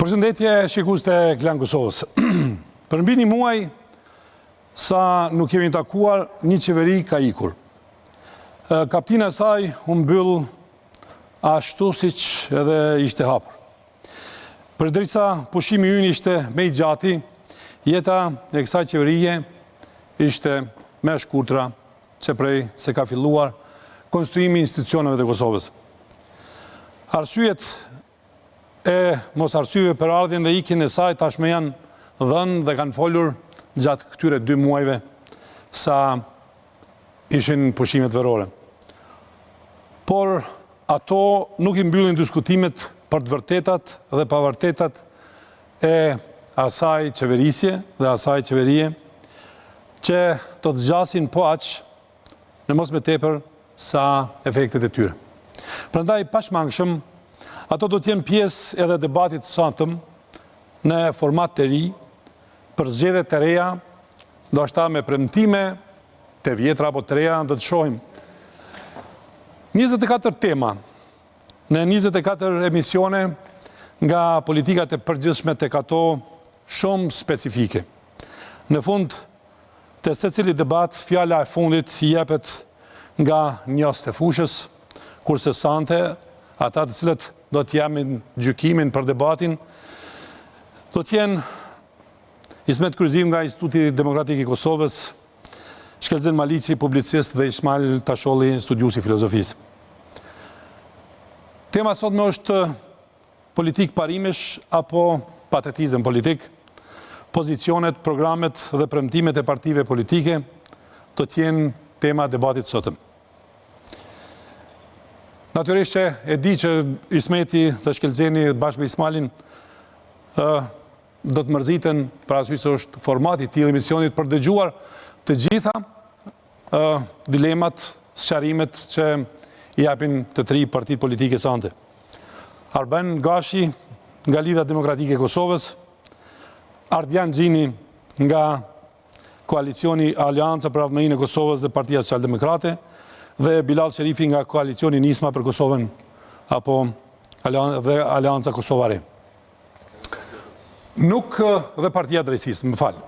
Përshëndetje shikues të Klan Kosovës. Për mbi një muaj sa nuk kemi takuar, një qeveri ka ikur. Kaptina e saj u mbyll ashtu siç edhe ishte hapur. Përderisa pushimi ynë ishte më i gjati, jeta e kësaj qeverie ishte më e shkurtra se prej se ka filluar konstruimi i institucioneve të Kosovës. Arsyet e mos arsyeve për ardhjen dhe ikjen e saj tashmë janë dhënë dhe kanë folur gjatë këtyre 2 muajve sa ishin pushimet verore. Por ato nuk I mbyllin diskutimet për të vërtetat dhe pavërtetat e asaj qeverisje dhe asaj qeverie që do të zgjasin po aq në mos me tepër sa efektet e tyre. Prandaj pashmangshëm ato do t'jenë pjesë edhe debatit sotëm në format të ri, për zgjedhje të reja, ndoshta me premtime të vjetra apo të reja, do të shohim 24 tema në 24 emisione nga politikat e përgjithshme tek ato shumë specifike. Në fund të secili debat, fjala e fundit jepet nga njohës të fushës, kurse sante ata të cilët do të jamin gjykimin për debatin, do të jenë Ismet Kryeziu nga Instituti Demokratik I Kosovës, Shkëlzen Maliqi, publicist dhe Ismail Tasholli, studiues I filozofisë. Tema sotme është politik parimesh apo patetizëm politik, pozicionet, programet dhe premtimet e partive politike do të jenë tema e debatit sotëm. Natyrisht që e di që Ismeti dhe Shkëlzeni bashkë me Ismailin do të mërziten për arsye se është formati I tillë emisionit për dëgjuar të gjitha dilemat, sqarimet që I japin të 3 partitë politike sante. Arben Gashi nga Lidha Demokratike e Kosovës, Ardian Gjini nga koalicioni Alianca për Avëmërinë e Kosovës dhe Partia Socialdemokrate, dhe Bilall Sherifi nga koalicioni Nisma për Kosovën apo dhe Alianca Kosovare. Nuk dhe Partia Drejtësisë, më fal.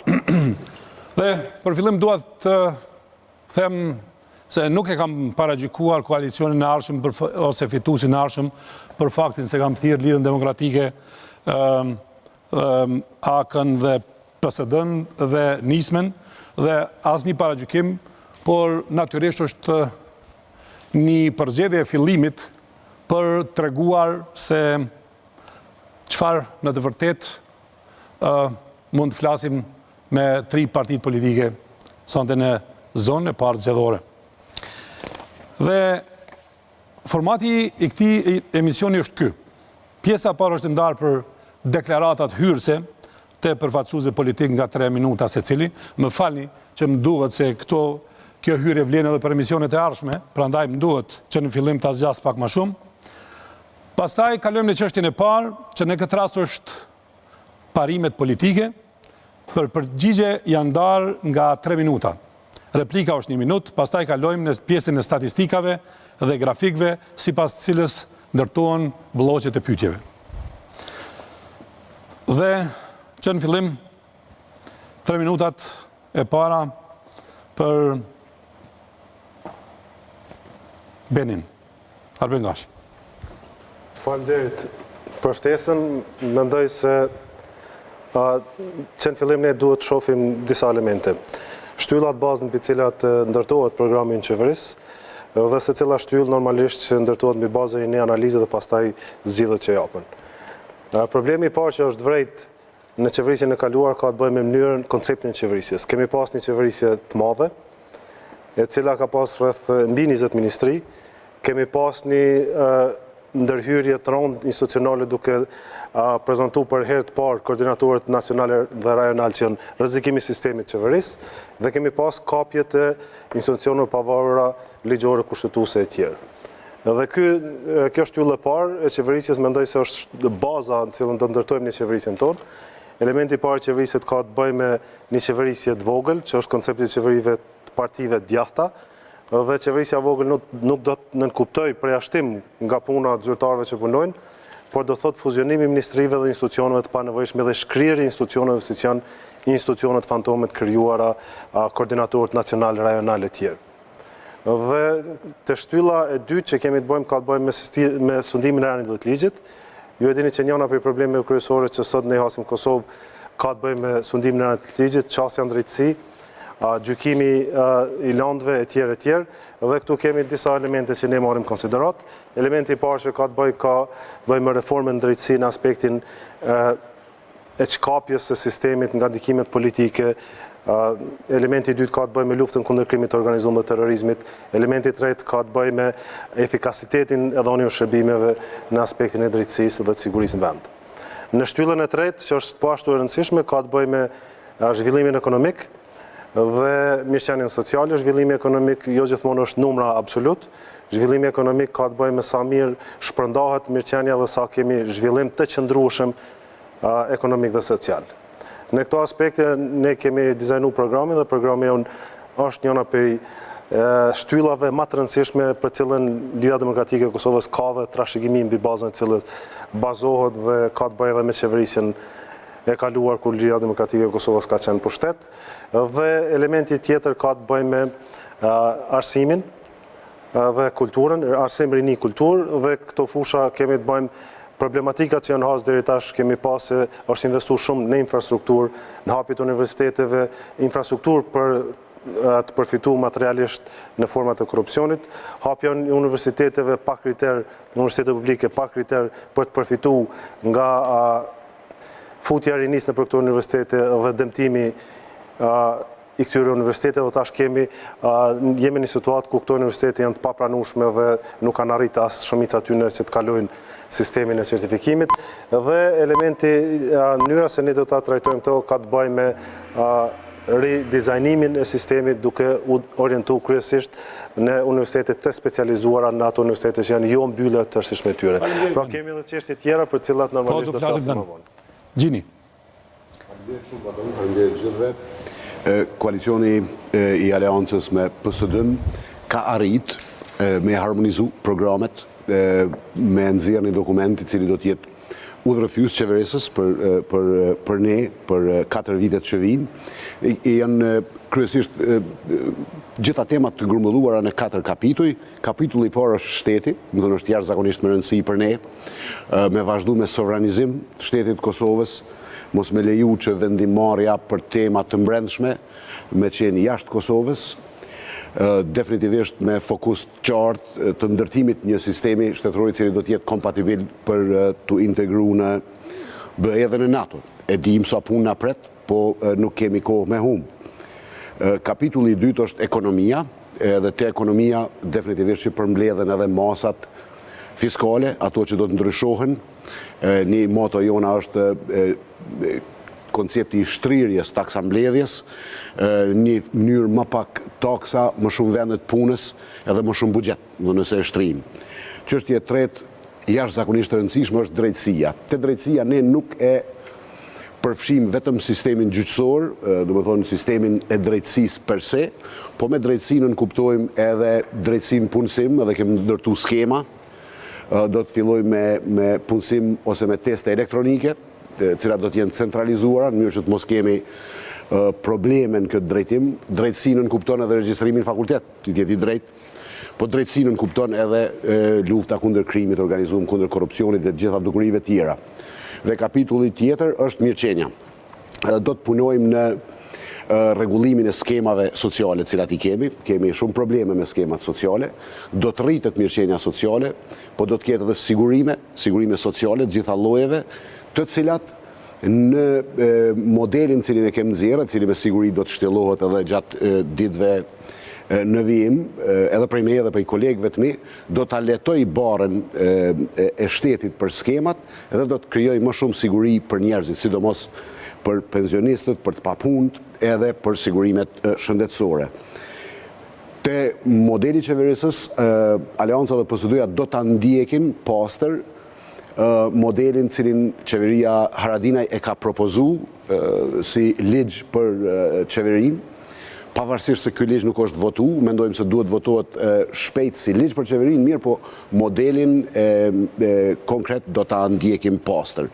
Dhe për fillim dua të them se nuk e kam paragjykuar koalicionin e ardhshëm ose fituesin e ardhshëm për faktin se kam thirrë Lidhën Demokratike, AK-n dhe PSD-n dhe Nismen dhe asnjë paragjykim, por natyrisht është një përzgjedhje e fillimit për treguar se çfarë në të vërtetë mund të flasim me 3 partitë politike sonte në zonën e parë zgjedhore. Dhe formati I këtij emisioni është ky. Pjesa e parë është ndarë për deklaratat hyrëse të përfaqësuesve politik nga 3 minuta secili. Më falni që më duhet se kjo hyrje vlen edhe për emisionet e ardhshme, prandaj më duhet që në fillim ta zgjas pak më shumë. Pastaj kalojmë në çështjen e parë, që në këtë rast është parimet politike. Për përgjigje janë ndarë nga 3 minuta. Replika është 1 minutë, pastaj kalojmë në pjesën e statistikave dhe grafikëve, sipas cilës ndërtohen bloqet e pyetjeve. Dhe që në fillim 3 minutat e para për Benin. Arben Gashi. Faleminderit për ftesën. Mendoj se që në fillim ne duhet të shohim disa elemente. Shtyllat bazë mbi të cilat ndërtohet programi I qeverisë dhe secila shtyllë normalisht që ndërtohet mbi bazën e një analize dhe pastaj zgjidhjet që japen. Problemi I parë që është vërejt në qeverisjen e kaluar ka të bëjë me mënyrën, konceptin e qeverisjes. Kemi pas një qeverisje të madhe, e cila ka pas rreth mbi 20 ministri. Kemi pas një ndërhyrje të rëndë institucionale duke prezantuar për herë të parë koordinatorët nacionale dhe rajonal që janë rrezikimi I sistemit të qeverisë dhe kemi pas kapje të institucioneve pavarura ligjore, kushtetuese e tjerë. Dhe kjo shtyllë e parë e qeverisjes mendoj se është baza në cilën do ndërtojmë një qeverisjen tonë. Elementi I parë I qeverisjes ka të bëjë me një qeverisje të vogël, që është koncepti I qeverive të partive të djathta, dhe qeverisja vogël nuk do të nënkuptoj përjashtim nga puna të zyrtarëve që punojnë, por do thot fuzionimi i ministrive dhe institucioneve të panevojshme dhe shkrirje institucioneve si që janë institucionet fantomet krijuara, koordinatorët nacional, rajonal e tjerë. Dhe të shtylla e dytë që kemi të bëjmë ka të bëjmë me sundimin e ranit dhe të ligjit. Ju e dini që njëna për problemeve kryesore që sot ne hasim Kosovë ka të bëjmë me sundimin e ranit të ligjit, qasja drejtësi, gjykimi i landëve e tjerë, dhe këtu kemi disa elemente që ne marrim konsiderat. Elementi i parë që ka të bëjë me reformën në drejtësi në aspektin e çkapjes së sistemit nga ndikimet politike. Elementi i dytë ka të bëjë me luftën kundër krimit të organizuar dhe terrorizmit. Elementi i tretë ka të bëjë me efikasitetin e dhënies shërbimeve në aspektin e drejtësisë dhe të sigurisë në vend. Në shtyllën e tretë, që është po ashtu e rëndësishme, ka të bëjë me zhvillimin ekonomik dhe mirëqenien sociale. Zhvillimi ekonomik jo gjithmonë është numra absolut. Zhvillimi ekonomik ka të bëjë me sa mirë shpërndahet mirëqenia dhe sa kemi zhvillim të qëndrueshëm ekonomik dhe social. Në këto aspekte ne kemi dizajnuar programin dhe programi jonë është njëna prej shtyllave më të rëndësishme për cilën Lidhja Demokratike e Kosovës ka dhe trashëgimi mbi bazën e cilës bazohet dhe ka të bëjë edhe me qeverisjen e kaluar kur Lidhja Demokratike e Kosovës ka qenë pushtet. Dhe elementi tjetër ka të bëjë me arsimin dhe kulturën, arsim, rini, kulturë, dhe këto fusha kemi të bëjmë problematikat që janë hasë deri tash kemi pas se është investuar shumë në infrastrukturë, në hapjet e universiteteve, infrastrukturë për të përfituar materialisht në format të korrupsionit, hapja në universiteteve pa kriter, universitete publike pa kriter për të përfituar nga futja e rinisë në për këto universitete dhe dëmtimi i këtyre universiteteve, dhe tash jemi në situatë ku këto universitete janë të papranueshme dhe nuk kanë arritur as shumica tyre që të kalojnë sistemin e certifikimit. Dhe elementi mënyra se ne do ta trajtojmë këto ka të bëjë me ridizajnimin e sistemit duke u orientuar kryesisht në universitetet të specializuara, në ato universitete që janë jo mbyllë tërësisht me tyre. Pra kemi edhe çështje tjera për të cilat normalisht do të flasim më vonë. Gjini. Faleminderit gjithëve. Koalicioni i aleancës me PSD-n ka arrit me harmonizu programet me nxjerrje një dokument i cili do të jetë udhërrëfyes qeverisës për ne për 4 vitet që vijnë. Janë kryesisht gjitha temat të grumbulluara në 4 kapituj. Kapitulli i parë është shteti, më thënë është jashtëzakonisht me rëndësi për ne, me vazhdu me sovranizim të shtetit Kosovës, mos me leju që vendimarrja për tema të brendshme me qenë jashtë Kosovës, definitivisht me fokus qartë të ndërtimit një sistemi shtetëror i cili do të jetë kompatibil për të integruar në BE dhe në NATO. E dim sa punë na pret, po nuk kemi kohë me humb. Kapitulli i dytë është ekonomia, dhe te ekonomia definitivisht që përmbledhen edhe masat fiskale, ato që do të ndryshohen. Një moto jona është koncepti i shtrirjes taksa mbledhjes, një mënyrë më pak taksa, më shumë vendet punës edhe më shumë buxhet, do nëse e shtrim. Çështja e tretë jashtëzakonisht e rëndësishme është drejtësia. Te drejtësia ne nuk e përfshim vetëm sistemin gjyqësor, do të thonë sistemin e drejtësisë per se, po me drejtësinë kuptojmë edhe drejtësinë punësim, edhe kemi ndërtu skema. Do të filloj me punësim ose me teste elektronike, cilat do të jenë centralizuara, në mënyrë që të mos kemi probleme në këtë drejtim. Drejtësinën kupton edhe regjistrimin fakultet, që t'jeti drejt, po drejtësinën kupton edhe lufta kundër krimit organizuar, kundër korrupsionit dhe gjitha dukurive tjera. Dhe kapitulli tjetër është mirëqenia. Do të punojmë në rregullimin e skemave sociale cilat i kemi shumë probleme me skemat sociale, do të rritet mirëqenia sociale, po do të ketë edhe sigurime sociale të gjitha llojeve, të cilat në modelin cilin e kemë nxjerrë, cili me siguri do të shtjellohet edhe gjatë ditëve në vijim, edhe prej me edhe prej kolegëve të mi, do të letoj barën e shtetit për skemat edhe do të krijoj më shumë siguri për njerëzit, sidomos për pensionistët, për të papunët, edhe për sigurimet shëndetësore. Te modeli qeverisës, Aleanca dhe PSD-ja do të ndjekin pastër modelin cilin qeveria Haradinaj e ka propozu si ligj për qeverin, pavarësisht se ky ligj nuk është votu, mendojmë se duhet votohet shpejt si ligj për qeverinë, mirë, po modelin konkret do ta ndjekim pastër.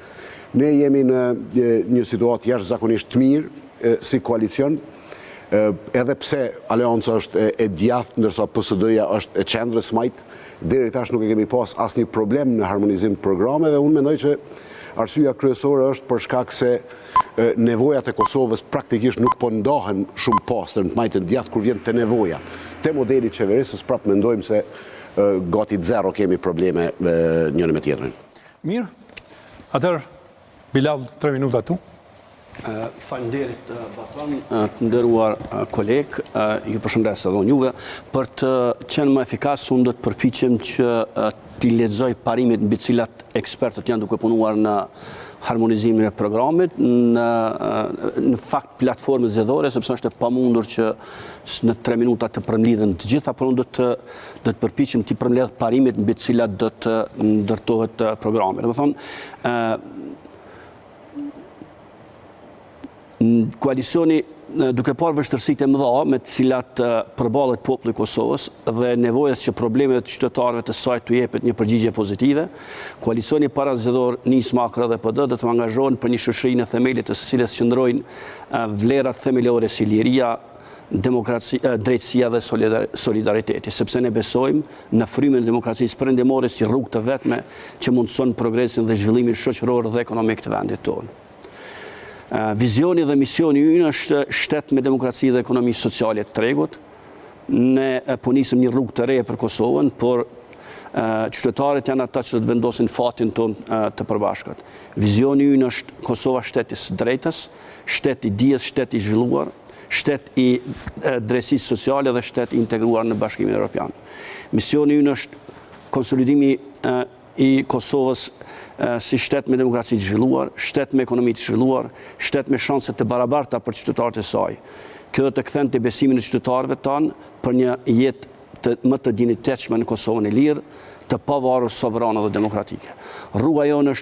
Ne jemi në një situatë jashtëzakonisht të mirë si koalicion, edhe pse aleanca është e djathtë, ndërsa PSD-ja është e qendrës majt, deri tash nuk e kemi pas asnjë problem në harmonizim të programeve. Unë mendoj që arsyeja kryesore është për shkak se nevojat e Kosovës praktikisht nuk po ndahen shumë pastër në të majtën djathtë kur vjen te nevoja. Te modeli qeverisës prapë mendojmë se gati zero kemi probleme njëri me tjetrin. Mirë. Atëherë Bilall 3 minuta tu. Faleminderit Batuan, të nderuar koleg, ju përshëndes edhe unë juve. Për të qenë më efikas, unë do të përpiqem që t'i lexoj parimet mbi cilat ekspertët janë duke punuar në harmonizimin e programit, në fakt platformën zgjedhore, sepse është e pamundur që në 3 minuta të përmbledhen të gjitha, por unë do të përpiqem t'i përmbledh parimet mbi cilat do të ndërtohet programi. Domethënë, koalicioni, duke parë vështirësitë e mëdha me të cilat përballet populli i Kosovës dhe nevojës që problemet të qytetarëve të saj t'u jepet një përgjigje pozitive, koalicioni parazgjedhor Ismail dhe PD do të angazhohen për një shoqëri në themelit të cilës qëndrojnë vlerat themelore si liria, demokracia, drejtësia dhe solidariteti, sepse ne besojmë në frymën e demokracisë perëndimore si rrugë të vetme që mundson progresin dhe zhvillimin shoqëror dhe ekonomik të vendit tonë. Vizioni dhe misioni ynë është shtet me demokraci dhe ekonomi sociale të tregut. Ne po nisim një rrugë të re për Kosovën, por qytetarët janë ata që do të vendosin fatin tonë të përbashkët. Vizioni ynë është Kosova shteti i drejtës, shtet i dijes, shtet i zhvilluar, shtet i drejtësisë sociale dhe shtet i integruar në Bashkimin Evropian. Misioni ynë është konsolidimi i Kosovës si shtet me demokraci të zhvilluar, shtet me ekonomi të zhvilluar, shtet me shanse të barabarta për qytetarët e saj. Kjo do të kthente besimin e qytetarëve tanë për një jetë më të dinjitetshme në Kosovën e lirë, të pavarur, sovrane dhe demokratike. Rruga jonë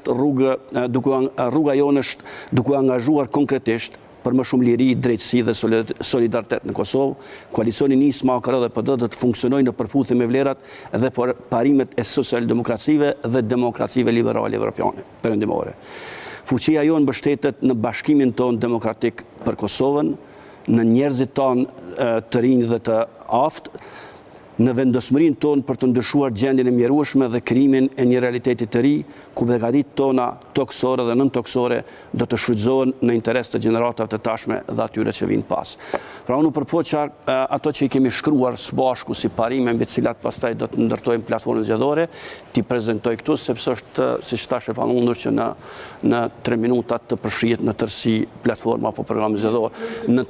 është duke angazhuar konkretisht për më shumë liri, drejtësi dhe solidaritet në Kosovë. Koalicioni Ismail dhe PD do të funksionojë në përputhje me vlerat dhe për parimet e socialdemokracive dhe demokracive liberale evropiane perëndimore. Fuqia jonë mbështetet në bashkimin tonë demokratik për Kosovën, në njerëzit tonë të rinj dhe të aftë, në vendosmërinë tonë për të ndryshuar gjendjen e mjerueshme dhe krijimin e një realiteti të ri, ku begatitë tona toksore dhe nëntoksore do të shfrytëzohen në interes të gjeneratave të tashme dhe atyre që vinë pas. Pra unë përpoqa ato që i kemi shkruar së bashku si parime mbi të cilat pastaj do të ndërtojmë platformën zgjedhore, t'i prezantoj këtu sepse është, siç thash, e pamundur që në 3 minuta të përfshihet në tërësi platforma apo programi zgjedhor. Në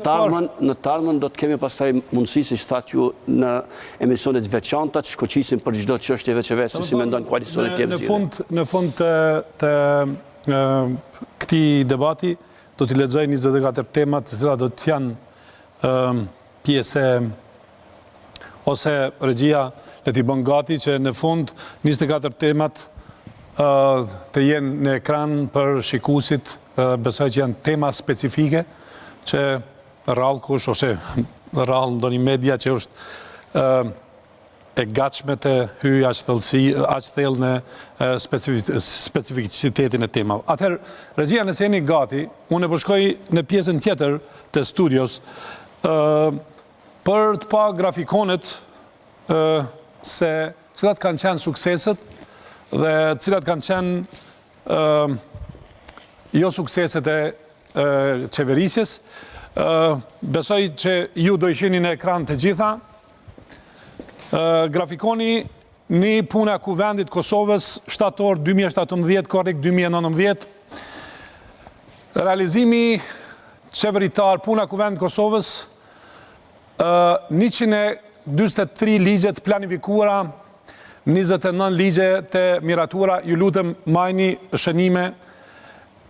tarmën do të kemi pastaj mundësi, siç thatë ju, në emisionet veçanta të shkoqisim për çdo çështje veç e veç, si mendon koalicioni tjetër. Në fund të këtij debati do t'i lexoj 24 temat të cilat do të janë pjesë ose regjia le t'i bën gati që në fund 24 temat të jenë në ekran për shikuesit, besoj që janë tema specifike që rrallë kush ose rrallë ndonjë media që është e gatshme të hyjë aq thellë në specificitetin e temave. Atëherë, regjia, nëse jeni gati, unë e po shkoj në pjesën tjetër të studios për të pa grafikonet se cilat kanë qenë sukseset dhe cilat kanë qenë jo sukseset e qeverisjes. Besoj që ju do ishini në ekran të gjitha. Grafikoni një puna kuvendit Kosovës, shtator 2017, korrekt 2019. Realizimi qeveritar, puna kuvendit Kosovës, 123 ligjet planifikuara, 29 ligje të miratura, ju lutem majni shënime,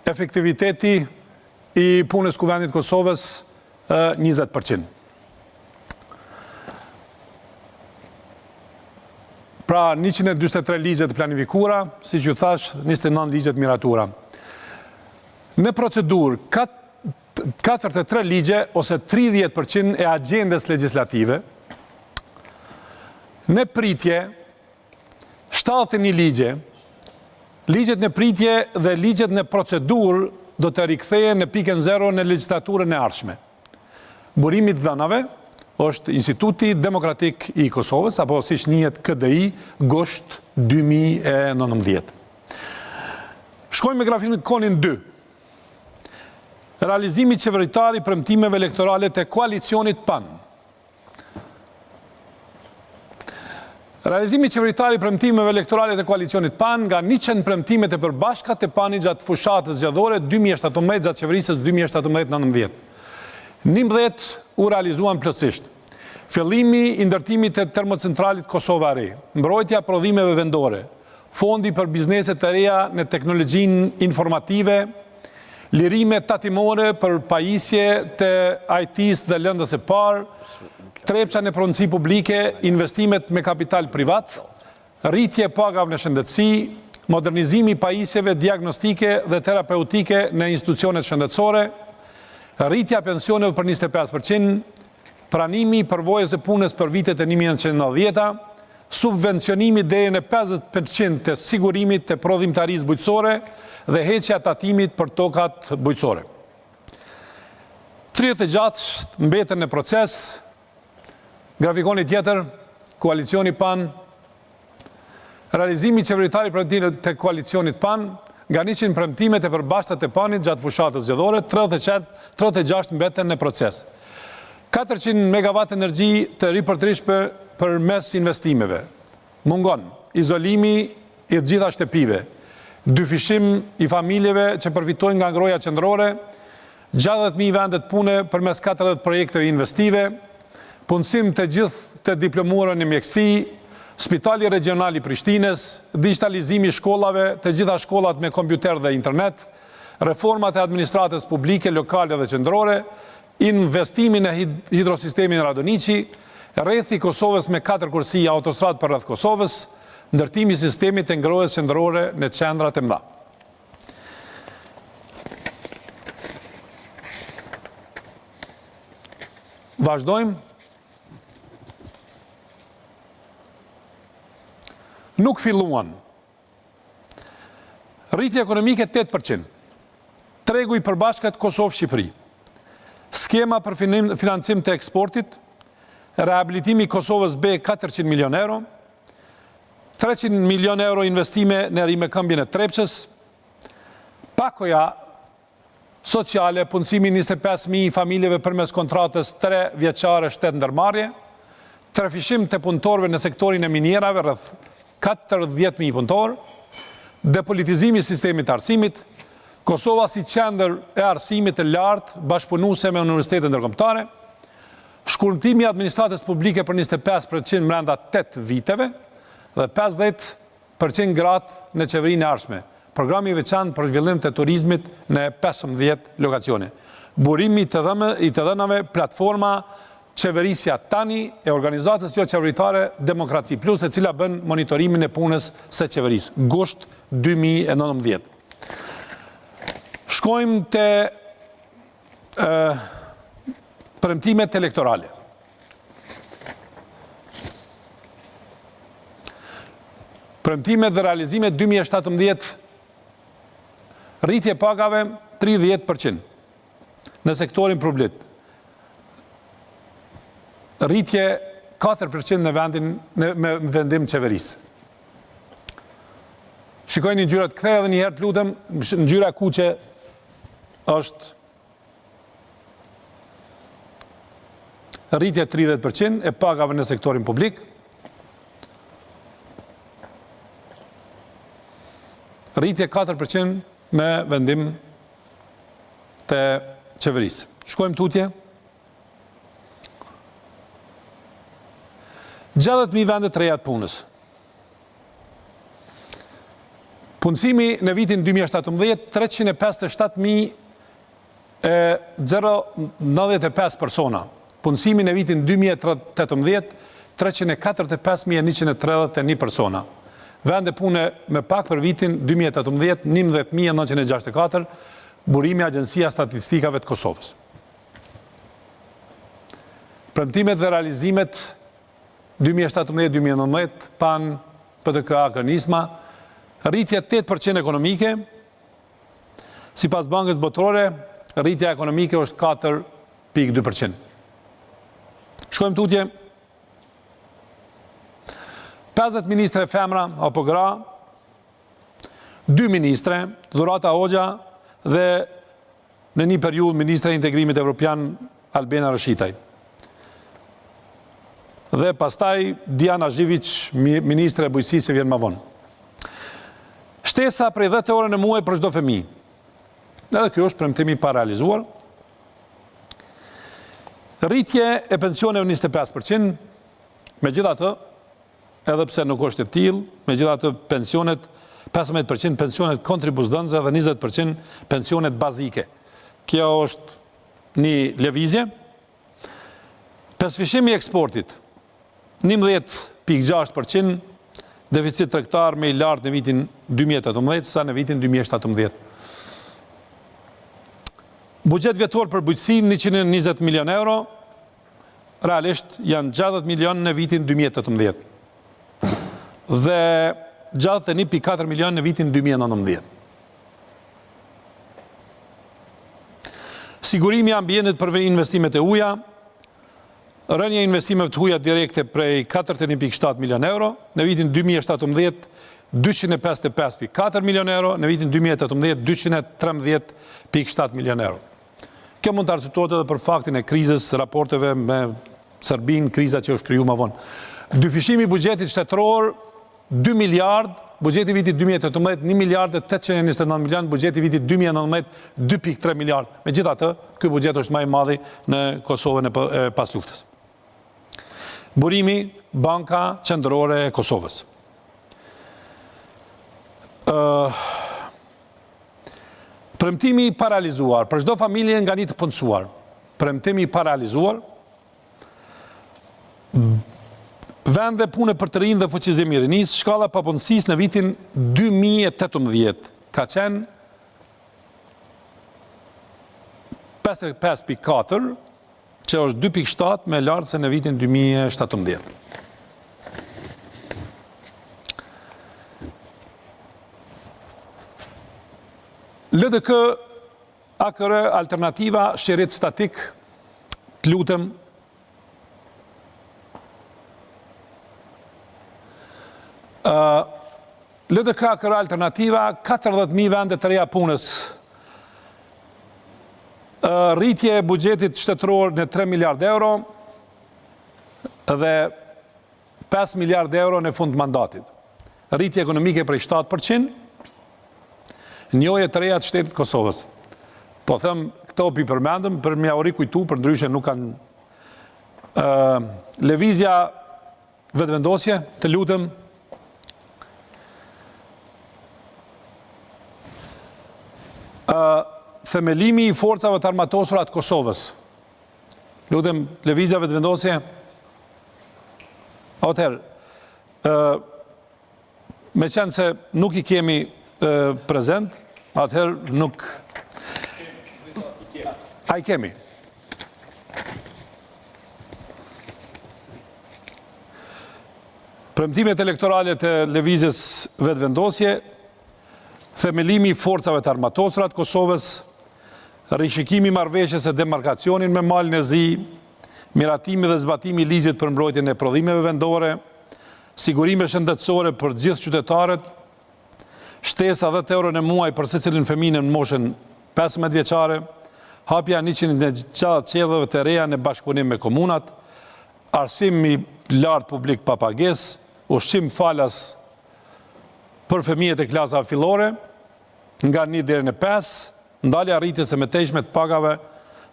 efektiviteti i punës kuvendit Kosovës 20%. Pra 123 ligjet të planifikuara, si që ju thash, 29 ligjet miratura. Në procedurë, 43 ligje ose 30% e agendes legislative, në pritje 71 ligje, ligjet në pritje dhe ligjet në procedurë do të riktheje në pikën zero në legjislaturën e ardhshme. Burimi i dhënave është Instituti Demokratik i Kosovës, apo siç njihet KDI, gusht 2019. Shkojmë me grafikonin 2. Realizimi qeveritar i premtimeve elektorale të koalicionit PAN. Realizimi qeveritar i premtimeve elektorale të koalicionit PAN nga 100 premtimet e përbashkët të PAN-it gjatë fushatës zgjedhore 2017 gjatë qeverisës 2017-19. 19 u realizuan plotësisht. Fillimi i ndërtimit të termocentralit Kosova Re, mbrojtja prodhimeve vendore, fondi për bizneset të reja në teknologjinë informative, lirime tatimore për pajisje të IT-s dhe lëndës e parë, trepça në pronësi publike, investimet me kapital privat, rritje pagave në shëndetësi, modernizimi pajisjeve diagnostike dhe terapeutike në institucionet shëndetësore, rritja pensioneve për 25%, pranimi i përvojës e punës për vitet e 1990, subvencionimi deri në 50% të sigurimit të prodhimtarisë bujqësore dhe heqja tatimit për tokat bujqësore. 36 mbeten në proces. Grafikoni tjetër, koalicioni PAN, realizimi qeveritar i premtimeve të koalicionit PAN, nga 100 premtimet e përbashkëta të PAN-it gjatë fushatës zgjedhore, 36 mbeten në proces. 400 megawatt energji të ripërtrishme për mes investimeve. Mungon izolimi i të gjitha shtëpive, dyfishim i familjeve që përfitojnë nga ngroja qendrore, 60.000 vendet pune për mes 40 projekteve investive, punësim të gjithë të diplomuarë në mjekësi, spitali regional i Prishtines, digitalizimi i shkollave, të gjitha shkollat me kompjuter dhe internet, reformat e administratës publike, lokale dhe qendrore, investimin e hidrosistemin Radoniqi, rrethi Kosovës me 4 kursi autostradë për rreth Kosovës, ndërtimi i sistemit të ngrohjes qendrore në qendrat e mëdha. Vazhdojmë. Nuk filluan. Rritje ekonomike 8%. Tregu i përbashkët Kosovë-Shqipëri. Skema për financim të eksportit, rehabilitimi Kosovës B 400 milion euro, 300 milion euro investime në rimekëmbjen e Trepçës, pakoja sociale, punësimi 25.000 familjeve përmes kontratës 3 vjeçare shtet ndërmarrje, trafishim të punëtorëve në sektorin e minierave rreth 40.000 punëtorë, depolitizimi i sistemit të arsimit, Kosova si qendër e arsimit të lartë bashkëpunuese me universitetet ndërkombëtare, shkurtimi i administratës publike për 25% brenda 8 viteve dhe 50% gratë në qeverinë e ardhshme. Programi i veçantë për zhvillim të turizmit në 15 lokacione. Burimi i të dhënave, platforma Qeverisja Tani e organizatës jo qeveritare Demokraci Plus, e cila bën monitorimin e punës së qeverisë. Gusht 2019. Shkojmë të premtimet elektorale. Premtimet dhe realizimet 2017, rritje pagave 30% në sektorin publik. Rritje 4% në vendim qeverisë. Shikojnë ngjyrat, kthej edhe një herë të lutem, ngjyra kuqe është rritje 30% e pagave në sektorin publik, rritje 4% me vendim të qeverisë. Shkojmë tutje. 60.000 vendet të reja të punës. Punësimi në vitin 2017, 357.095 persona. Punësimi në vitin 2018, 345.131 persona. Vende pune me pak për vitin 2018, 11.964, burimi Agjencia Statistikave të Kosovës. Premtimet dhe realizimet 2017-2019 pan PTK-Nisma, rritje 8% ekonomike, si pas Bankës Botërore, rritja ekonomike është 4,2%. Shkojmë tutje, 50 ministre femra apo gra, 2 ministre, Dhurata Hoxha dhe në një periudhë ministre e integrimit evropian Albena Rëshitaj. Dhe pastaj Diana Zhivic, ministre e bujqësisë se vjen më vonë. Shtesa prej 10 euro në muaj për çdo fëmijë. Edhe kjo është premtimi pa realizuar. Rritje e pensioneve 25%, megjithatë, edhe pse nuk është e tillë, megjithatë pensionet 15% pensionet kontribusdhënëse dhe 20% pensionet bazike. Kjo është një lëvizje. Pesfishimi i eksportit 11,6%, deficit tregtar më i lartë në vitin 2018 sa në vitin 2017. Buxhet vjetor për bujqësi 120 milion euro, realisht janë 60 milion në vitin 2018 dhe 61,4 milion në vitin 2019. Sigurimi i ambientit për investimet e huaja, rënja e investimeve të huaja direkte prej 41,7 milion euro, në vitin 2017 255,4 milion euro, në vitin 2018 213,7 milion euro. Kjo mund të arsyetohet edhe për faktin e krizës, raporteve me Serbinë, kriza që është kriju më vonë. Dyfishimi i buxhetit shtetëror 2 miliard, buxheti vitit 2018 1 miliard e 829 milion, buxheti vitit 2019 2,3 miliard. Megjithatë, ky buxhet është më i madh në Kosovën e pas luftës. Burimi Banka Qendrore e Kosovës. Premtimi i paralizuar për çdo familje nga një të punësuar. Premtimi i paralizuar. Vende pune për të rinj dhe fuqizim i rinisë, shkalla papunësisë në vitin 2018 ka qenë 55,4, që është 2,7 me lartë se në vitin 2017. LDK AKR alternativa sherit statik, të lutem. LDK AKR alternativa 40.000 vende të reja punës. Rritje e buxhetit shtetëror në 3 miliard euro dhe 5 miliard euro në fund mandatit. Rritje ekonomike prej 7%, njohje të reja të shtetit Kosovës. Po them, këto pi përmendëm, për mja ori kujtu, për ndryshe nuk kanë lëvizja vetëvendosje, të lutem. Themelimi i forcave të armatosura të Kosovës. Lutem, lëvizja vetëvendosje. Atëherë, me qenë se nuk i kemi prezent, atëherë nuk... A i kemi. Premtimet elektorale të lëvizjes vetëvendosje, themelimi i forcave të armatosura të Kosovës, rishikimi i marrëveshjes së demarkacionin me malin e zi, miratimi dhe zbatimi i ligjit për mbrojtjen e prodhimeve vendore, sigurime shëndetësore për gjithë qytetarët, shtesa 10 euro në muaj për secilin fëmijë në moshën 15 vjeçare, hapja 160 qerdheve të reja në bashkëpunim me komunat, arsim i lartë publik pa pagesë, ushqim falas për fëmijët e klasave fillore, nga 1 deri në 5, ndalja rritjes së mëtejshme të pagave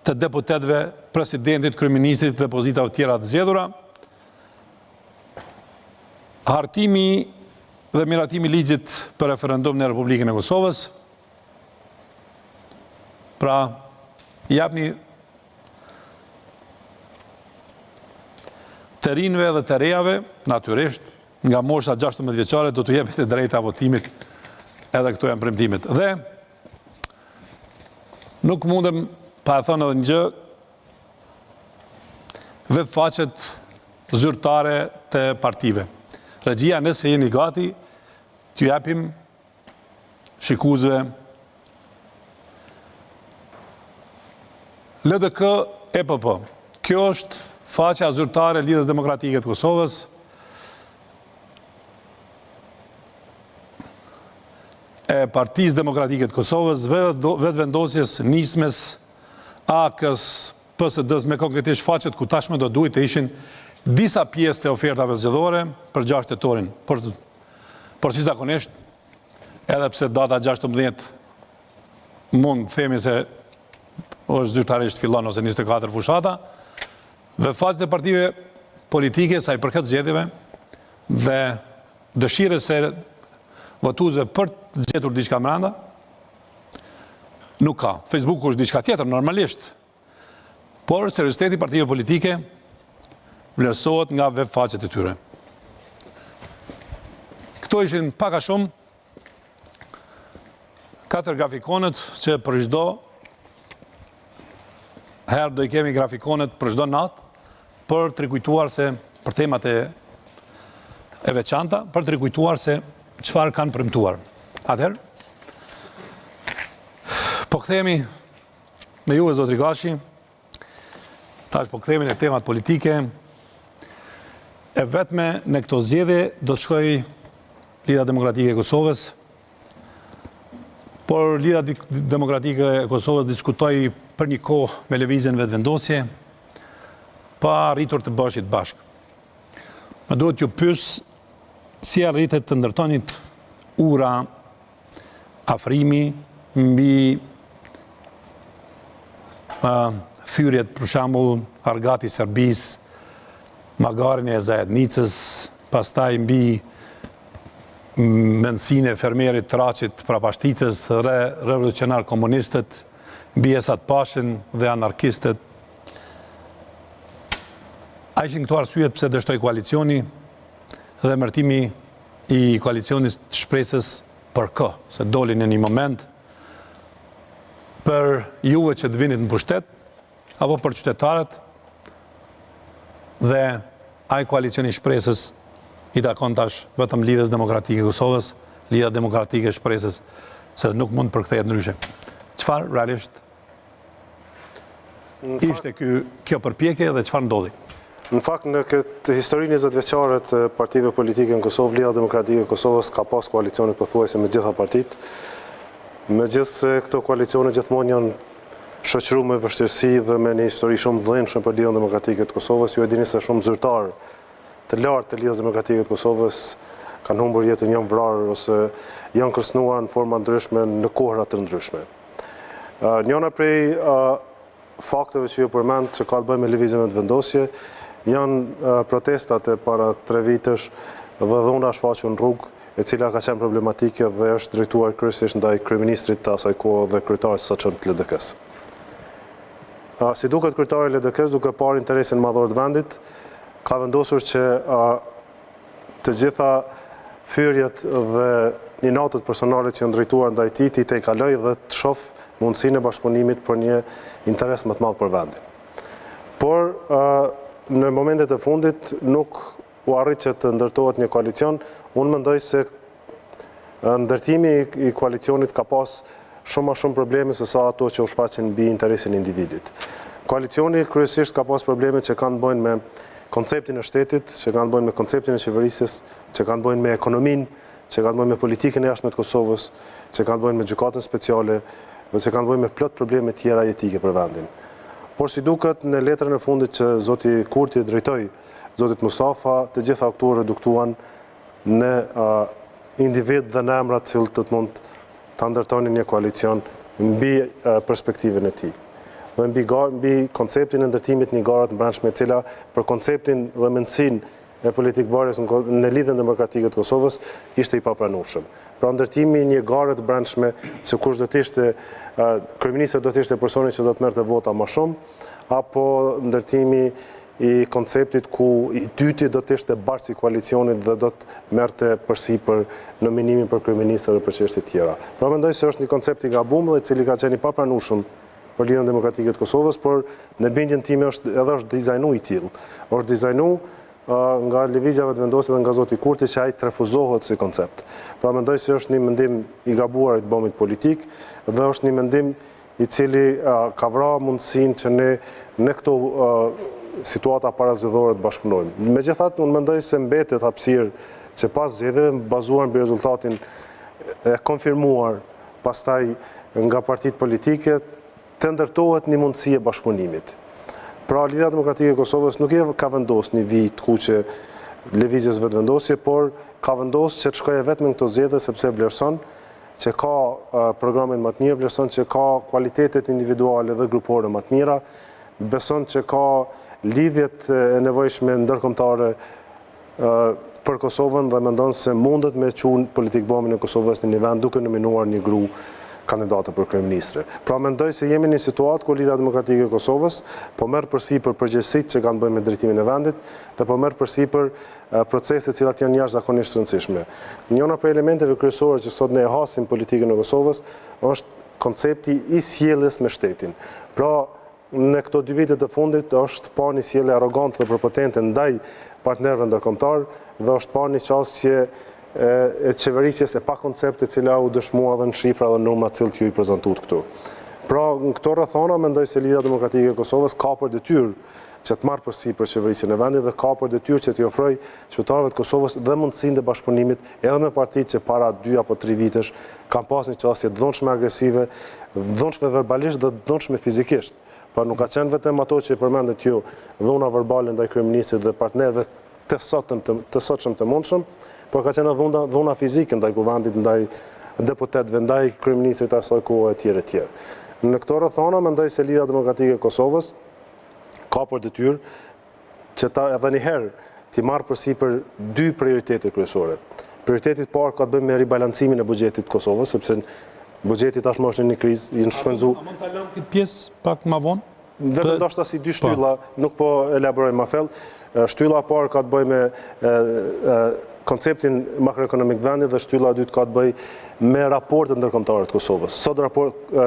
të deputetëve, presidentit, kryeministit dhe pozitave tjera të zgjedhura, hartimi dhe miratimi i ligjit për referendum në Republikën e Kosovës. Pra, japni të rinjve dhe të rejave, natyrisht, nga mosha 16 vjeçare do të jepet e drejta votimit, edhe këto janë premtimet. Dhe nuk mundem pa e thënë edhe një gjë, webfaqet zyrtare të partive. Regjia, nëse jeni gati, t'ju japim shikuesve LDK EPP. Kjo është faqja zyrtare e Lidhjes Demokratike të Kosovës. E Partisë Demokratike të Kosovës, vetëvendosjes nismes AK-s, PSD-s, me konkretisht faqet ku tashme do duhet të ishin disa pjesë të ofertave zgjedhore për 6 tetorin. Por si zakonisht, edhe pse data 16 mund themi se është zyrtarisht fillon ose 24 fushata, dhe faqet e partive politike sa i përket zgjedhjeve dhe dëshirës se votuesve për të gjetur diçka brenda, nuk ka. Facebooku është diçka tjetër, normalisht. Por serioziteti i partive politike vlerësohet nga web faqet e tyre. Këto ishin pak a shumë 4 grafikonet që për çdo herë do i kemi grafikonet për çdo natë për të rikujtuar se për temat e veçanta, për të rikujtuar se çfarë kanë premtuar. Atëherë, po kthehemi me ju, zotri Gashi, tash po kthehemi në temat politike. E vetme në këto zgjedhje do të shkojë Lidhja Demokratike e Kosovës, por Lidhja Demokratike e Kosovës diskutoi për një kohë me lëvizjen vetëvendosje, pa arritur të bashkët bashkë. Më duhet t'ju pyes si arritet të ndërtonit ura afrimi mbi fyrjet, për shembull, Argati Serbis, Magarin e Zajednicës, pastaj mbi mendsinë e fermerit Traçit Prapashticës, revolucionar komunistët, mbi Esat Pashin dhe anarkistët. A ishin këto arsyet pse dështoi koalicioni dhe emërtimi i koalicionit shpresës për kë, se doli në një moment për juve që të vinit në pushtet, apo për qytetarët, dhe ai koalicioni shpresës i takon tash vetëm Lidhjes Demokratike Kosovës, Lidhja Demokratike Shpresës, se nuk mund përkthehet ndryshe. Çfarë realisht ishte kjo përpjekje dhe çfarë ndodhi? Në fakt, në këtë historinë 20 vjeçare të partive politike në Kosovë, Lidhja Demokratike e Kosovës ka pas koalicione pothuajse me gjitha partitë, megjithse këto koalicione gjithmonë janë shoqëruar me vështirësi dhe me një histori shumë dhënshme për Lidhjen Demokratike të Kosovës. Ju e dini se shumë zyrtar të lartë të Lidhjes Demokratike të Kosovës kanë humbur jetën, janë vrarë ose janë kërcënuar në forma ndryshme në kohra të ndryshme. Njëra prej fakteve që ju përmend që ka të bëjë me lëvizjen vetëvendosje janë protestat e para 3 vitësh dhe dhuna shfaqur në rrugë, e cila ka qenë problematike dhe është drejtuar kryesisht ndaj kryeministrit të asaj kohe dhe kryetarit të sotshëm të LDK-s. Si duket, kryetari i LDK-s, duke parë interesin madhor të vendit, ka vendosur që të gjitha fyrjet dhe ninatët personale që janë drejtuar ndaj tij t'i tejkaloj dhe të shoh mundësinë e bashkëpunimit për një interes më të madh për vendin. Por në momentet e fundit nuk u arrit që të ndërtohet një koalicion. Unë mendoj se ndërtimi i koalicionit ka pas shumë probleme se sa ato që u shfaqen mbi interesin e individit. Koalicioni kryesisht ka pas probleme që kanë të bëjnë me konceptin e shtetit, që kanë të bëjnë me konceptin e qeverisjes, që kanë të bëjnë me ekonominë, që kanë të bëjnë me politikën e jashtme të Kosovës, që kanë të bëjnë me gjykatën speciale dhe që kanë të bëjnë me plot probleme tjera jetike për vendin. Por si duket, në letrën e fundit që zoti Kurti drejtoi zotit Mustafa, të gjitha këtu reduktuan në individ dhe në emra të cilët të mund të ndërtonin një koalicion mbi perspektivën e tij. Dhe mbi konceptin e ndërtimit një gare të brendshme, e cila për konceptin dhe mendsinë e politikëbërjes në Lidhjen Demokratike të Kosovës ishte i papranueshëm. Pra ndërtimi një gare të brendshme, se kush do të ishte kryeministri do të ishte personi që do të merrte vota më shumë, apo ndërtimi i konceptit ku i dyti do të ishte bartës i koalicionit dhe do të merrte përsipër nominimin për kryeministër dhe për çështje tjera. Pra mendoj se është një koncept i gabuar dhe i cili ka qenë i papranueshëm për Lidhjen Demokratike të Kosovës, por në bindjen time edhe është dizajnu i tillë. Është dizajnu nga lëvizjave të vendosjes dhe nga zoti Kurti që ai të refuzohet si koncept. Pra mendoj se është një mendim i gabuar i të bëmit politik dhe është një mendim i cili ka vrarë mundësinë që ne këto situata parazgjedhore të bashkëpunojmë. Megjithatë, unë mendoj se mbetet hapësirë që pas zgjedhjeve bazuar mbi rezultatin e konfirmuar pastaj nga partitë politike të ndërtohet një mundësi e bashkëpunimit. Pra, Lidhja Demokratike e Kosovës nuk ka vendosur një vit të kuqe lëvizjes vetëvendosje, por ka vendosur që të shkojë vetëm në këto zgjedhje sepse vlerëson që ka programe më të mira, vlerëson që ka kualitetet individuale dhe grupore më të mira, beson që ka lidhjet e nevojshme ndërkombëtare për Kosovën dhe mendon se mundet me çuar politikë bëmin e Kosovës në një vend duke nominuar një gru kandidate për kryeministre. Pra mendoj se jemi në një situatë ku Lidhja Demokratike e Kosovës po merr përsipër përgjegjësitë që kanë bënë me drejtimin e vendit dhe po merr përsipër procese të cilat janë jashtëzakonisht rëndësishme. Njëra prej elementeve kryesore që sot ne e hasim politikën e Kosovës është koncepti i sjelljes me shtetin. Pra në këto 2 vite të fundit është pa një sjellje arrogante dhe prepotente ndaj partnerëve ndërkombëtar dhe është pa një çështje e qeverisjes e pa koncepte cila u dëshmua dhe në shifra dhe numra të cilët ju i prezantuat këtu. Pra, në këto rrethona mendoj se Lidhja Demokratike e Kosovës ka për detyrë që të marrë përsipër qeverisjen e vendit dhe ka për detyrë që t'i ofrojë qytetarëve të Kosovës dhe mundësinë e bashkëpunimit edhe me partitë që para 2 apo 3 vitesh kanë pas një çështje dhunshme agresive, dhunshme verbalisht dhe dhunshme fizikisht. Pra nuk ka qenë vetëm ato që i përmendet ju, dhuna verbale ndaj kryeministrit dhe partnerëve të sotshëm të mundshëm, por ka qenë dhuna fizike ndaj kuvendit, ndaj deputetëve, ndaj kryeministrit asaj kohe etj. Në këto rrethona mendoj se Lidhja Demokratike e Kosovës ka për detyrë që ta edhe një herë t'i marrë përsipër 2 prioritete kryesore. Prioriteti i parë ka të bëjë me ribalancimin e buxhetit të Kosovës, sepse buxheti tashmë është në një krizë, i shpenzu. A mund ta lëm këtë pjesë pak më vonë? Vetëm ndoshta si 2 shtylla, nuk po elaboroj më thellë. Shtylla e parë ka të bëjë me konceptin makroekonomik të vendit dhe shtylla e dytë ka të bëjë me raportet ndërkombëtare të Kosovës. Sot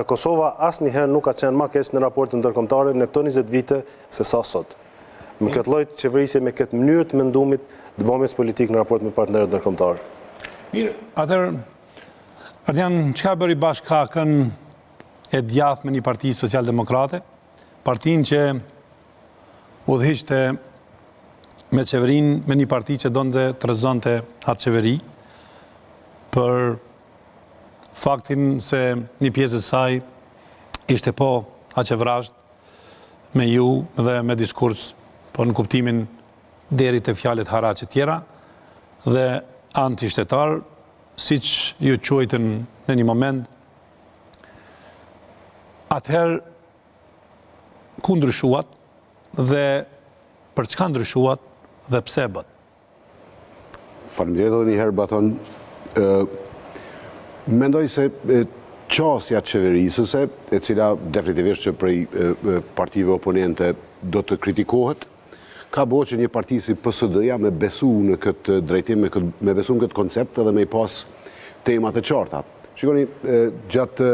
Kosova asnjëherë nuk ka qenë më keq në raportet ndërkombëtare në këto 20 vite se sa sot. Me këtë lloj qeverisje, me këtë mënyrë të mendumit të bëmjes politik në raport me partnerët ndërkombëtar. Mirë, atëherë Ardian, çka bëri bashkakën e djathtë me një parti socialdemokrate, partinë që udhëhiqte me qeverinë me një parti që donte të rrezonte atë qeveri për faktin se një pjesë e saj ishte po aqevrazht me ju dhe me diskurs, po në kuptimin deri te fjalët haraqe tjera dhe antishtetar, siç ju quajtën në një moment. Atëherë ku ndryshuat dhe për çka ndryshuat dhe pse bët? Faleminderit edhe një herë baton. Mendoj se qasja qeverisëse, e cila definitivisht që prej partive oponente do të kritikohet, ka bo që një parti si PSD-ja me besu në këtë drejtim, me besu në këtë koncept edhe me i pas temat e qarta. Shikoni, gjatë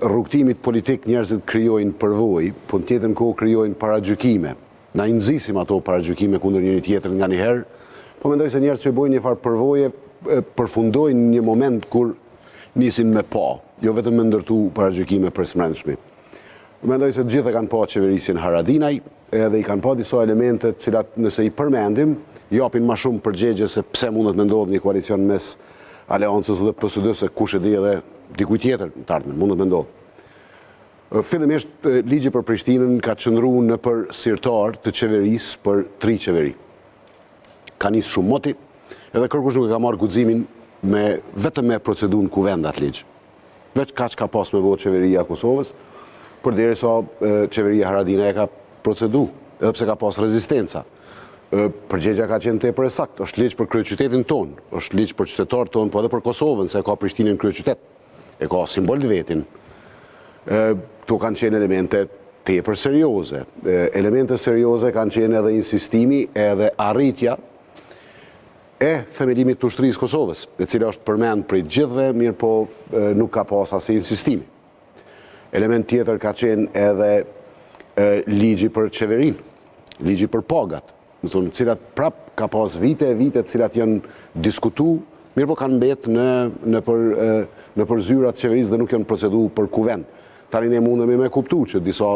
rrugtimit politik njerëzit krijojnë përvojë, po në tjetër kohë krijojnë paragjykime. Na i nxisim ato paragjykime kundër njëri tjetër nga një herë, po mendoj se njerëzit që bojnë një farë përvoje përfundojnë një moment kur nisin me pa, jo vetëm me ndërtu paragjykime për smrendshmi. Mendoj se të gjithë e kanë pa qeverisjen Haradinaj, edhe i kanë pa disa elementet cilat nëse i përmendim, japin ma shumë përgjegje se pse mundet me ndodhë një koalicion mes aleancës dhe PSD se kush e di edhe dikuj tjetër në të ardhmen, mundet me ndodhë. Fillimisht, ligji për Prishtinën ka qëndru në për sirtar të qeverisë për 3 qeveri. Ka nisë shumë moti, edhe kërkush nuk e ka marrë guximin vetëm me procedu në kuvend atë ligj. Veç ka që ka pas me vot qeveria Kosovës, për derisa qeveria Haradinaj e ka procedu, edhe pse ka pas rezistenca. Përgjegja ka qenë tepër e saktë, është ligj për kryeqytetin tonë, është ligj për qytetarët tonë, po edhe për Kosovën, se ka Prishtinën kryeqytet, e ka simbol të vetin. Këto kanë qenë elemente tepër serioze. Elemente serioze kanë qenë edhe insistimi edhe arritja e themelimit të ushtrisë Kosovës, e cila është përmend prej gjithëve, mirë po nuk ka pas asnjë insistimi. Element tjetër ka qenë edhe ligji për qeverin, ligji për pagat, më thonë, cilat prap ka pas vite cilat janë diskutu, mirë po kanë mbet në për zyrat qeverisë dhe nuk janë procedu për kuvend. Tani ne mundemi me kuptu që disa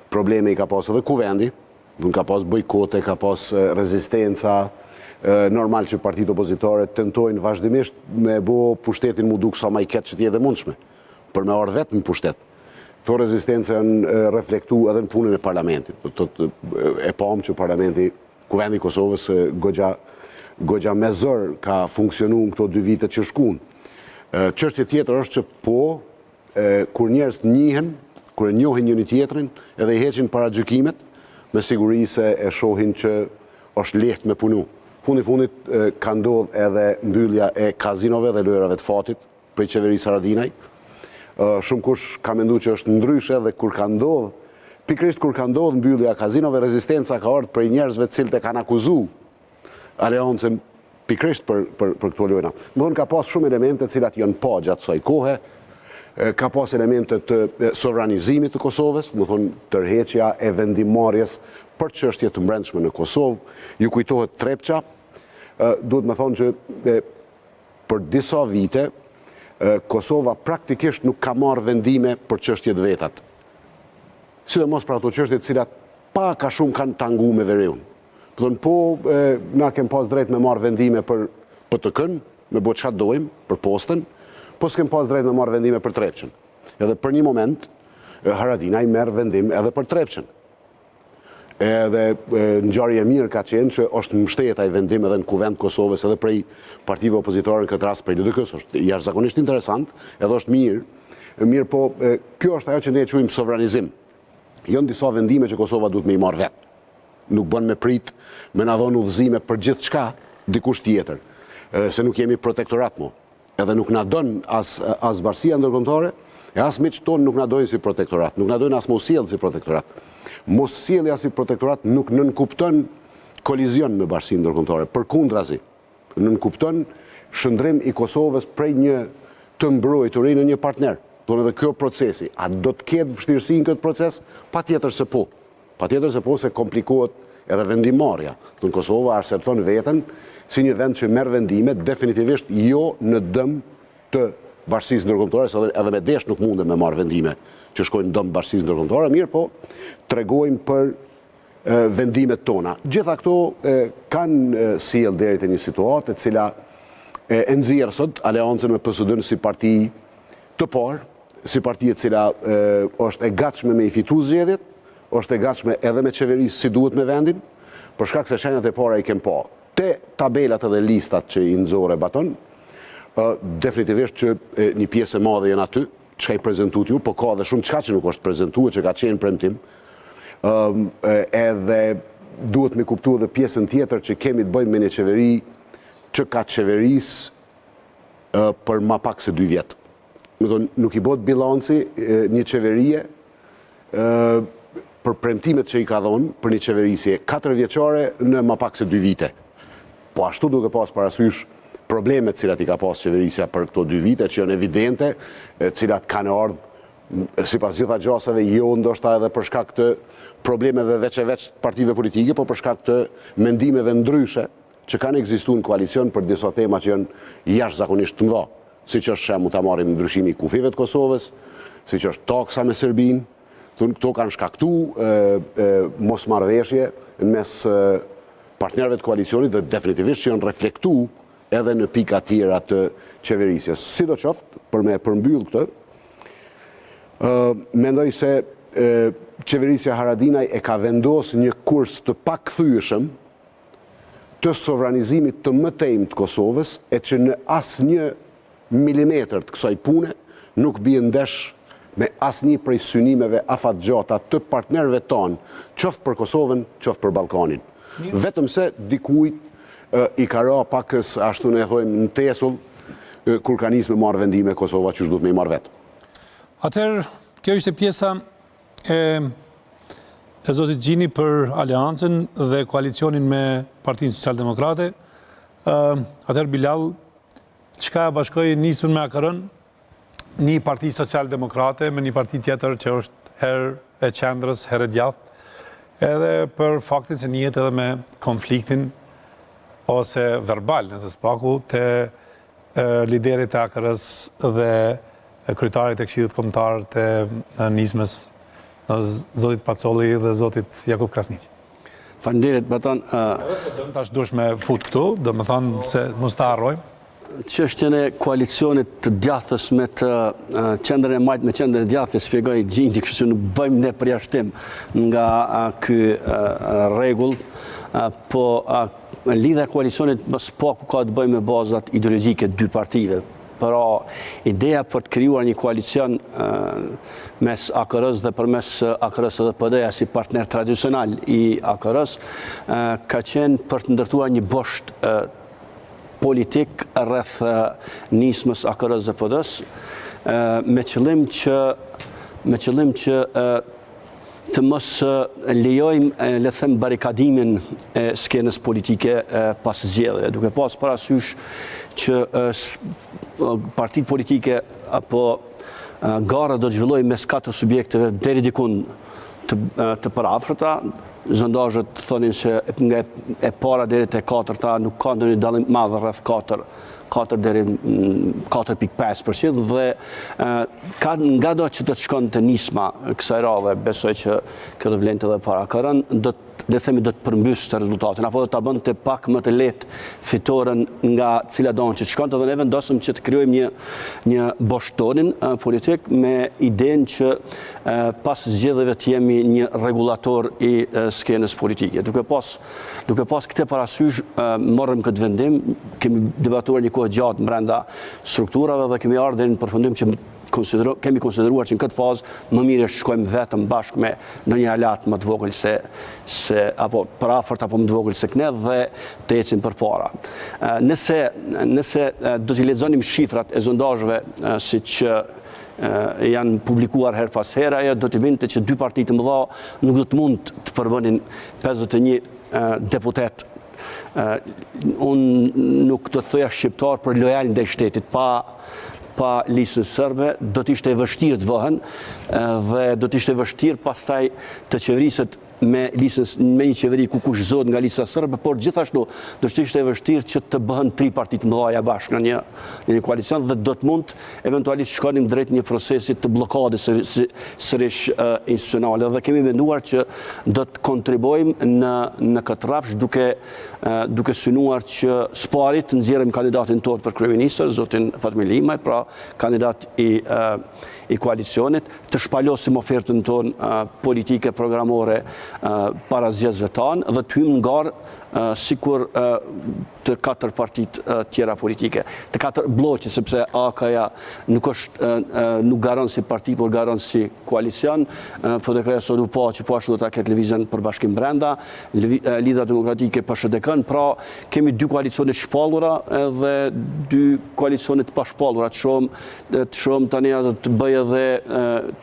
probleme i ka pas edhe kuvendi, nuk ka pas bojkote, ka pas rezistenca, normal që partitë opozitore tentojnë vazhdimisht me bo pushtetin mu duk sa ma i ketë që t'je dhe mundshme, për me orë vetë në pushtet. Këto rezistencë janë reflektu edhe në punën e parlamentit. E pam që parlamenti, kuvendi Kosovës, gogja me zër ka funksionu në këto 2 vite që shkun. Çështje tjetër është që kur njerëz njihen, kur e njohin njëri tjetrin, edhe i heqin para gjykimet, me siguri se e shohin që është lehtë me punu. Fundit ka ndodhur edhe mbyllja e kazinove dhe lojrave të fatit prej qeverisë Ardianaj. Shumë kush ka mendu që është ndryshe dhe pikrisht kur ka ndodhur mbyllja e kazinove, rezistenca ka ardhur prej njerëzve të cilët e kanë akuzu aleancën pikrisht për këto lojra. Më thonë ka pas shumë elemente cilat janë pa gjatë kësaj kohe, ka pas elemente të sovranizimit të Kosovës, më thonë tërheqja e vendimarrjes për çështje të brendshme në Kosovë, ju kujtohet Trepça, duhet me thonë që për disa vite Kosova praktikisht nuk ka marrë vendime për çështjet vetat. Sidomos për ato çështje të cilat pa ka shumë kanë tangu me veriun. Na kem pas drejt me marrë vendime për PTK-n, me bo çka dojmë, për postën, po s'kem pas drejt me marrë vendime për Trepçën. Edhe për një moment, Haradinaj merr vendim edhe për Trepçën. Edhe ngjarje e mirë ka qenë që është mbështet ai vendim edhe në kuvend Kosovës edhe prej partive opozitore në këtë rast prej LDK-s. Është jashtëzakonisht interesant, edhe është mirë, po kjo është ajo që ne e quajmë sovranizim. Janë disa vendime që Kosova duhet me i marrë vetë. Nuk bën me prit me na dhënë udhëzime për gjithçka dikush tjetër, se nuk jemi protektorat mo. Edhe nuk na don as bashkia ndërkombëtare, e as miqtë tonë nuk na dojnë si protektorat, nuk na dojnë as mos sjellë si protektorat. Mos sjellja si protektorat nuk nënkupton kolizion me bashkinë ndërkombëtare, përkundrazi. Nënkupton shëndrim i Kosovës prej një të mbrojturi në një partner. Do edhe kjo procesi, a do të ketë vështirësi në këtë proces? Patjetër se po. Patjetër se po se komplikohet edhe vendimarrja. Në Kosova arsepton veten si një vend që merr vendime definitivisht jo në dëm të bashkisë ndërkombëtare, edhe me desh nuk mundem me marrë vendime që shkojnë në dëm bashkisë ndërkombëtare, mirë po tregojmë për vendimet tona. Gjitha këto kanë sjell deri te një situatë e cila e nxjerr sot aleancën me PSD-n si parti të parë, si parti e cila është e gatshme me i fitu zgjedhjet, është e gatshme edhe me qeverisë si duhet me vendin, për shkak se shenjat e para i kem pa. Te tabelat edhe listat që i nxorë baton, definitivisht që një pjesë e madhe janë aty, çka i prezentut ju, po ka edhe shumë çka që nuk është prezentuar, që ka qenë premtim. Edhe duhet me kuptuar edhe pjesën tjetër që kemi të bëjmë me një qeveri që ka qeverisë për ma pak se 2 vjet. Nuk i bot bilanci një qeverie për premtimet që i ka dhonë për një qeverisje 4 vjeçare në ma pak se 2 vite. Po ashtu duke pas parasysh problemet cilat i ka pas qeverisja për këto 2 vite, që janë evidente, cilat kanë ardhë sipas gjitha gjasave, jo ndoshta edhe për shkak të problemeve veç e veç partive politike, po për shkak të mendimeve ndryshe që kanë ekzistuar në koalicion për disa tema që janë jashtëzakonisht të mëdha, siç është shembull ta marrim ndryshimin e kufive të Kosovës, siç është taksa me Serbinë. Këto kanë shkaktu mosmarrëveshje mes partnerëve të koalicionit dhe definitivisht që janë reflektu edhe në pika tjera të qeverisjes. Sidoqoftë, për me përmbyll këtë, mendoj se qeverisja Haradinaj e ka vendosur një kurs të pakkthyeshëm të sovranizimit të mëtejmë të Kosovës, e që në asnjë milimetër të kësaj pune nuk bie ndesh me asnjë prej synimeve afatgjata të partnerëve tonë, qoftë për Kosovën, qoftë për Ballkanin. Vetëm se dikujt i ka ra pakës, ashtu ne thojmë, në tesull, kur ka nisë me marrë vendime Kosova që duhet me i marrë vetë. Atëherë, kjo ishte pjesa e zotit Gjini për aleancën dhe koalicionin me Partinë Socialdemokrate. Atëherë Bilall, çka bashkoi nismën me AKR-n një parti social-demokrate me një parti tjetër që është herë e qendrës, herë e djathtë, edhe për faktin se njët edhe me konfliktin ose verbal, nëse s'paku, të liderit e AKR-s dhe kryetarit e Këshillit Kombëtar të nismës, zotit Tasholli dhe zotit Jakub Krasniqi. Faleminderit, Batan. Tash dush me fut këtu, dhe me thanë se mos ta harrojmë. Çështjen e koalicionit të djathës me të qendrën e majtë me qendrën e djathës, shpjegoi Gjini, kështu që nuk bëjmë ne përjashtim nga ky rregull, po lidhja e koalicionit më spaku ka të bëjë me bazat ideologjike dy partive. Pra, ideja për të krijuar një koalicion mes AKR-s dhe përmes AKR-s dhe PD-ja si partner tradicional i AKR-s ka qenë për të ndërtuar një bosht politik rreth nismës AKR-s dhe PD-s me qëllim që të mos lejojmë, le të them, barikadimin e skenës politike pas zgjedhjeve, duke pas parasysh që partitë politike apo gara do të zhvillojë mes 4 subjekteve deri dikun të parafërta. Zondazhet thonin se nga e para deri te 4-ta nuk ka ndonjë dallim madh rreth 4 deri 4.5% dhe nga do që do të shkon të nisma kësaj radhe, besoj që kjo do vlente edhe para AKR-n, do të përmbys të rezultatin, apo do të bënte pak më të lehtë fitoren nga cila do që të shkonte, dhe ne vendosëm që të krijojmë një boshtonin politik me idenë që pas zgjedhjeve të jemi një rregullator i skenës politike. Duke pas këtë parasysh, morëm këtë vendim, kemi debatuar një kohë gjatë brenda strukturave dhe kemi ardhur në përfundim që kemi konsideruar që në këtë fazë më mirë shkojmë vetëm bashkë me ndonjë alat më të vogël apo parafort apo më të vogël se ne dhe të ecim përpara. Nëse do t'i lexonim shifrat e sondazheve siç janë publikuar her pas here, ajo do t'i vinte që dy parti të mëdha nuk do të mund të përbënin 51 deputet. Unë nuk do të thoja shqiptar për lojal ndaj shtetit, pa listën sërbe, do t'ishte e vështirë të bëhen dhe do t'ishte e vështirë pastaj të qeveriset me një qeveri ku kush zot nga lista sërbe, por gjithashtu do t'ishte e vështirë që të bëhen 3 partit mëdha bashkë në një koalicion dhe do të mund eventualisht shkonim drejt një prosesit të blokadës sërish institucionale dhe kemi menduar që do të kontribojmë në këtë rrafsh duke synuar që sparit të nxjerrim kandidatin tonë për kryeministër, zotin Maliqi, pra kandidat i koalicionit, të shpalosim ofertën tonë politike, programore para zgjedhjeve tanë dhe të hymë në garë sikur të 4 partit tjera politike, të 4 bloqe, sepse AK-ja nuk garon si parti, por garon si koalicion, po dhe këja sot u pa që po ashtu do të ketë lëvizjen për bashkim brenda, Lidha Demokratike për SHDK-n, pra kemi 2 koalicionit shpallura dhe 2 koalicionit pa shpallura, të shohëm tani të bëjë edhe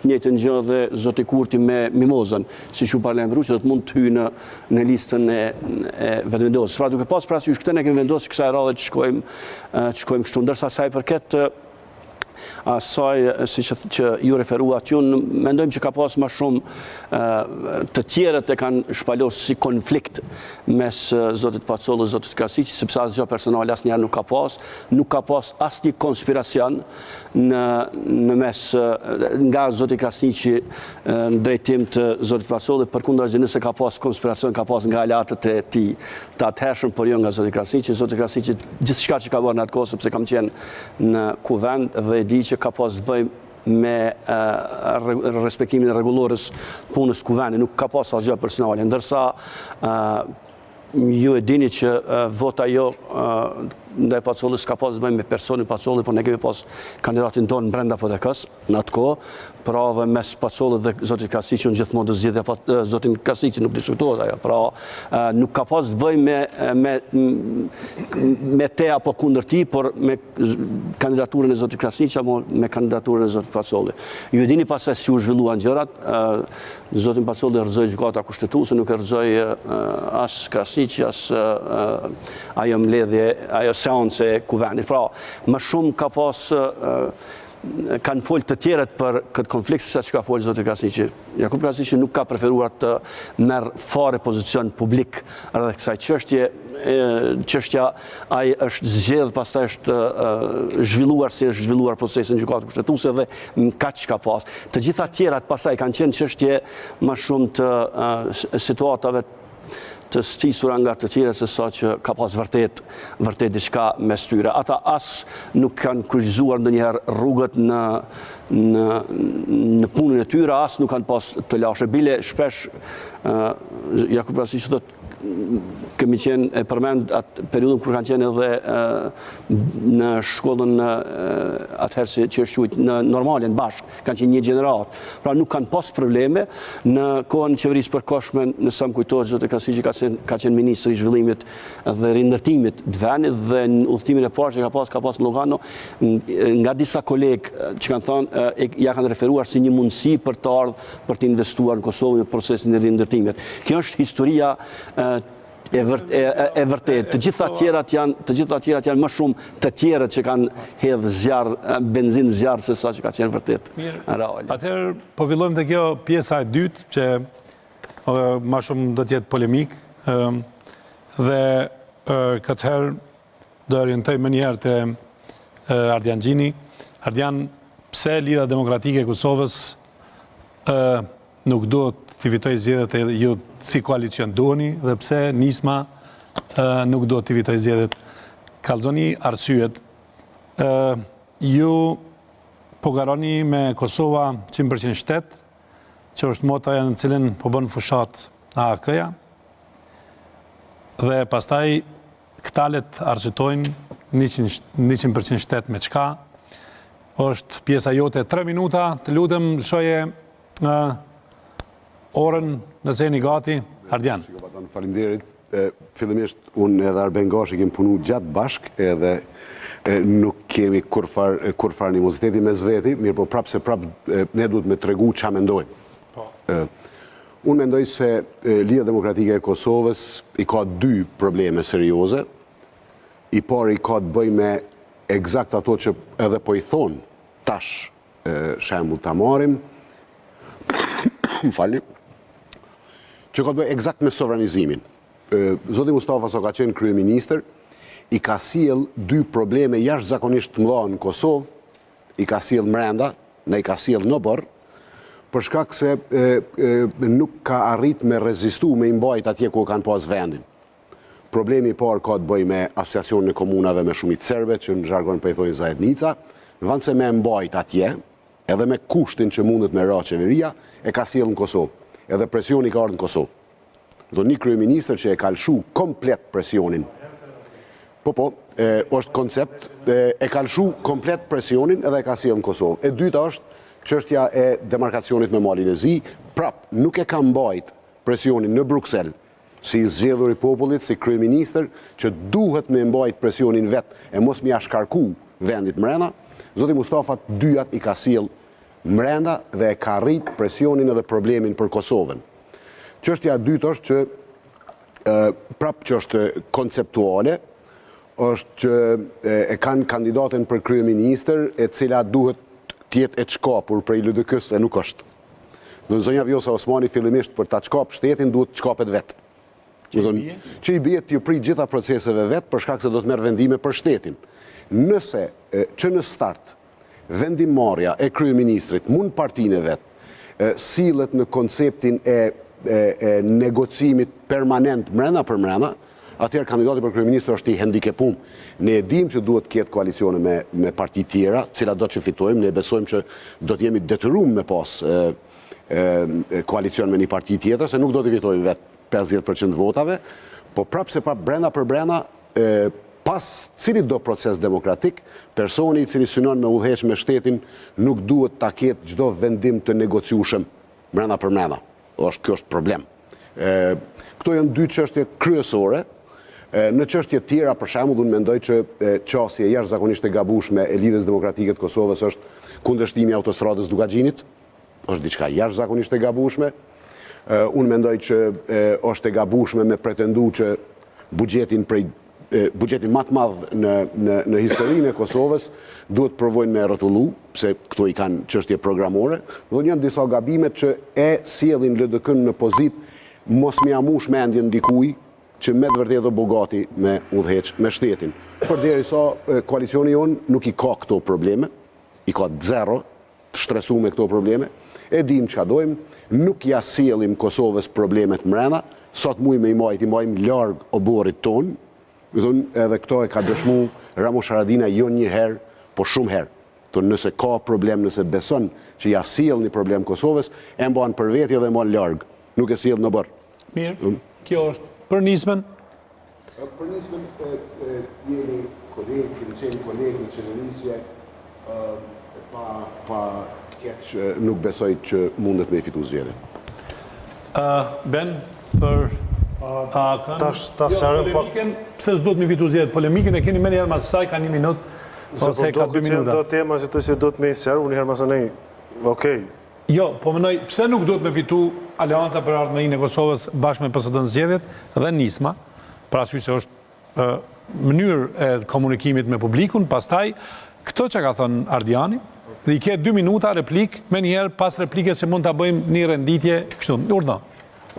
të njëjtën gjë dhe zoti Kurti me Mimozën, si që parlemru që do të mund të hyjë në listën e vetëvendosjes. Pra duke pas parasysh këtë ne kemi vendosur kësaj radhe të shkojmë kështu, ndërsa sa i përket asaj si që ju referuat ju, mendojmë që ka pas më shumë të tjerët e kanë shpalosur si konflikt mes zotit Tasholli dhe zotit Krasniqi, sepse asgjë personale asnjëherë nuk ka pas asnjë konspiracion në mes nga zoti Krasniqi në drejtim të zotit Tasholli, përkundër nëse ka pas konspiracion, ka pas nga alatët e tij të atëhershëm, por jo nga zoti Krasniqi. Zoti Krasniqi gjithçka që ka bërë në atë kohë, sepse kam qenë në kuvend dhe di që ka pas të bëjmë me respektimin e rregullorës punës kuvendit, nuk ka pas asgjë personale, ndërsa ju e dini që vota jo ndaj Tashollit ka pas të bëjmë me personin Tasholli, por ne kemi pas kandidatin tonë brenda PDK-s në atë kohë, pra dhe mes Tashollit dhe zotit Krasniqi unë gjithmonë të zgjidhja zotin Krasniqi, nuk diskutohet ajo, pra nuk ka pas të bëjmë me te apo kundër ti, por me kandidaturën e zotit Krasniqi apo me kandidaturën e zotit Tasholli. Ju e dini pastaj si u zhvilluan gjërat, zotin Tasholli rrëzoi gjykata kushtetuese, nuk e rrëzoi as Krasniqi, as ajo mbledhje, ajo seancë e kuvendit. Pra, më shumë ka pas kanë folë të tjerët për këtë konflikt, sa që ka folë zotë Gashi. Jakub Gashi nuk ka preferuar të merë fare pozicion publik rreth kësaj çështje. Çështja ai është zgjedh, pastaj është zhvilluar si është zhvilluar procesi në gjykatë kushtetuese dhe kaq ka pas. Të gjitha tjerat pastaj kanë qenë çështje më shumë të situatave të stisura nga të tjera se sa që ka pas vërtet diçka mes tyre. Ata as nuk kanë kryqëzuar ndonjëherë rrugët në punën e tyre, as nuk kanë pas të lashë. Bile shpesh Jakub Gashi thotë kemi qenë e përmend atë periudhën kur kanë qenë edhe në shkollën atëherë që është quajtur në normalen bashk, kanë qenë një gjenerat. Pra nuk kanë pas probleme në kohën e qeverisë përkohshme, nëse më kujtohet zotë Gashi ka qenë ministri i zhvillimit dhe rindërtimit të vendit dhe në udhëtimin e parë që ka pas në Lugano, nga disa kolegë që kanë thënë ja kanë referuar si një mundësi për të ardhur për të investuar në Kosovë në procesin e rindërtimit. Kjo është historia e vërtet. Të gjitha tjerat janë më shumë të tjerët që kanë hedhë benzin zjarr se sa që ka qenë vërtet. Atëherë po fillojmë te kjo pjesa e dytë që më shumë do të jetë polemik dhe këtëherë do orientoj më njëherë te Ardian Gjini. Ardian, pse Lidha Demokratike e Kosovës nuk duhet të fitoj zgjedhjet e ju si koalicion duheni dhe pse Nisma nuk duhet të fitoj zgjedhjet? Kallëzoni arsyet. Ju po garoni me Kosova 100% shtet, që është motaja në cilën po bën fushat AK-ja, dhe pastaj këtalet arsytojnë 100% shtet me çka. Është pjesa jote 3 minuta, të lutem lëshoje orën nëse jeni gati. Ardian. Faleminderit. Fillimisht unë edhe Arben Gashi kemi punu gjatë bashk edhe nuk kemi kur far animoziteti mes veti, mirë po prapë ne duhet me tregu ç'a mendojmë. Unë mendoj se Lidha Demokratike e Kosovës i ka 2 probleme serioze. I pari ka të bëj me eksakt ato që edhe po i thonë tash shembull ta marrim. Që ka të bëj eksakt me sovranizimin. Zoti Mustafa sa ka qenë kryeministër, i ka sjell 2 probleme jashtëzakonisht të mëdha në Kosovë, i ka sjell brenda, ne i ka sjell në bërë, për shkak se nuk ka arrit me rezistu me imbajt atje ku kanë pas vendin. Problemi i parë ka të bëj me asociacionin e komunave me shumicë serbe, që në zhargon po i thojnë zajednica, në vend se me mbajt atje, edhe me kushtin që mundet me ra qeveria, e ka sjell në Kosovë. Edhe presioni ka ardhur në Kosovë. Do një kryeministër që e ka lshu komplet presionin. Është koncept, e ka lshu komplet presionin edhe e ka sjell në Kosovë. E dyta është çështja e demarkacionit me Maliqi, nuk e ka mbajt presionin në Bruksel, si zgjedhur i popullit, si kryeministër, që duhet me mbajt presionin vet e mos mi ashkarku vendit mrena. Zoti Mustafa dyat i ka sjell mrenda dhe e ka rrit presionin edhe problemin për Kosovën. Çështja e dytë është që që është konceptuale, është që e kanë kandidaten për kryeministër e cila duhet tjetë e çkapur prej LDK-s e nuk është. Dhe zonja Vjosa Osmani fillimisht për ta çkap shtetin duhet të çkapet vetë. Që i bie t'ju prit gjitha proceseve vetë për shkak se do të merr vendime për shtetin. Nëse që në start vendimmarrja e kryeministrit mund partinë e vetë sillet në konceptin e negocimit permanent mrena për mrena, atëherë kandidati për kryeministër është i hendikepum. Ne e dim që duhet të ketë koalicione me parti tjera, cilat do të fitojmë, ne besojmë që do të jemi detyruar me pas koalicion me një parti tjetër, se nuk do të fitojmë vetë 50% votave, po prapë brenda për brenda, pas cili do proces demokratik, personi i cili synon me udhëheq me shtetin nuk duhet ta ketë çdo vendim të negociueshëm brenda për brenda. Kjo është problem. Këto janë 2 çështje kryesore. Në çështje tjera, për shembull, unë mendoj që çësia jashtëzakonisht e gabueshme e Lidhjes Demokratike të Kosovës është kundërshtimi i autostradës Dugaxhinit. Është diçka jashtëzakonisht e gabueshme. Unë mendoj që është e gabueshme me pretendu që buxhetin prej bugjetin më të madh në historinë e Kosovës, duhet provojnë me rrotullu, pse këto i kanë çështje programore, dhe janë disa gabimet që e sjellin LDK-n në pozitë mos më amush mendjen dikuj që me të vërtetë do bogati me udhëheq me shtetin. Përderisa koalicioni jonë nuk i ka këto probleme, i ka zero të shtresu me këto probleme, e dim çka dojmë, nuk ja sjellim Kosovës problemet mrena, sot mujmë i majmë larg oborit ton, edhe këto e ka dëshmu Ramush Haradinaj jo një herë, po shumë herë. Nëse ka problem, nëse beson që ja sjell një problem Kosovës, e mban për veti dhe mban larg, nuk e sjell në bërë. Mirë, kjo është për nismen? Për nismen, jemi kolegë, kemi qenë kolegë në qeverisje, pa keq nuk besoj që mundet me fitu zgjedhjen. Ben, për polemiken, pse s'duhet me fitu zgjedhjet? Polemiken e keni me njerë mas saj, ka 1 minutë, ose ka 2 minuta. Do tema që të që duhet me isqerë, unë herë mas nej, okej. Jo, po mënoj, pse nuk duhet me fitu Aleanca për Ardhmërinë e Kosovës bashkë me PSD-n zgjedhjet dhe nisma, pra arsye se është mënyrë e komunikimit me publikun, pastaj, këto që ka thënë Ardiani, dhe i ke 2 minuta replik, me njerë pas replike që mund të bëjmë një renditje, kështu, urna.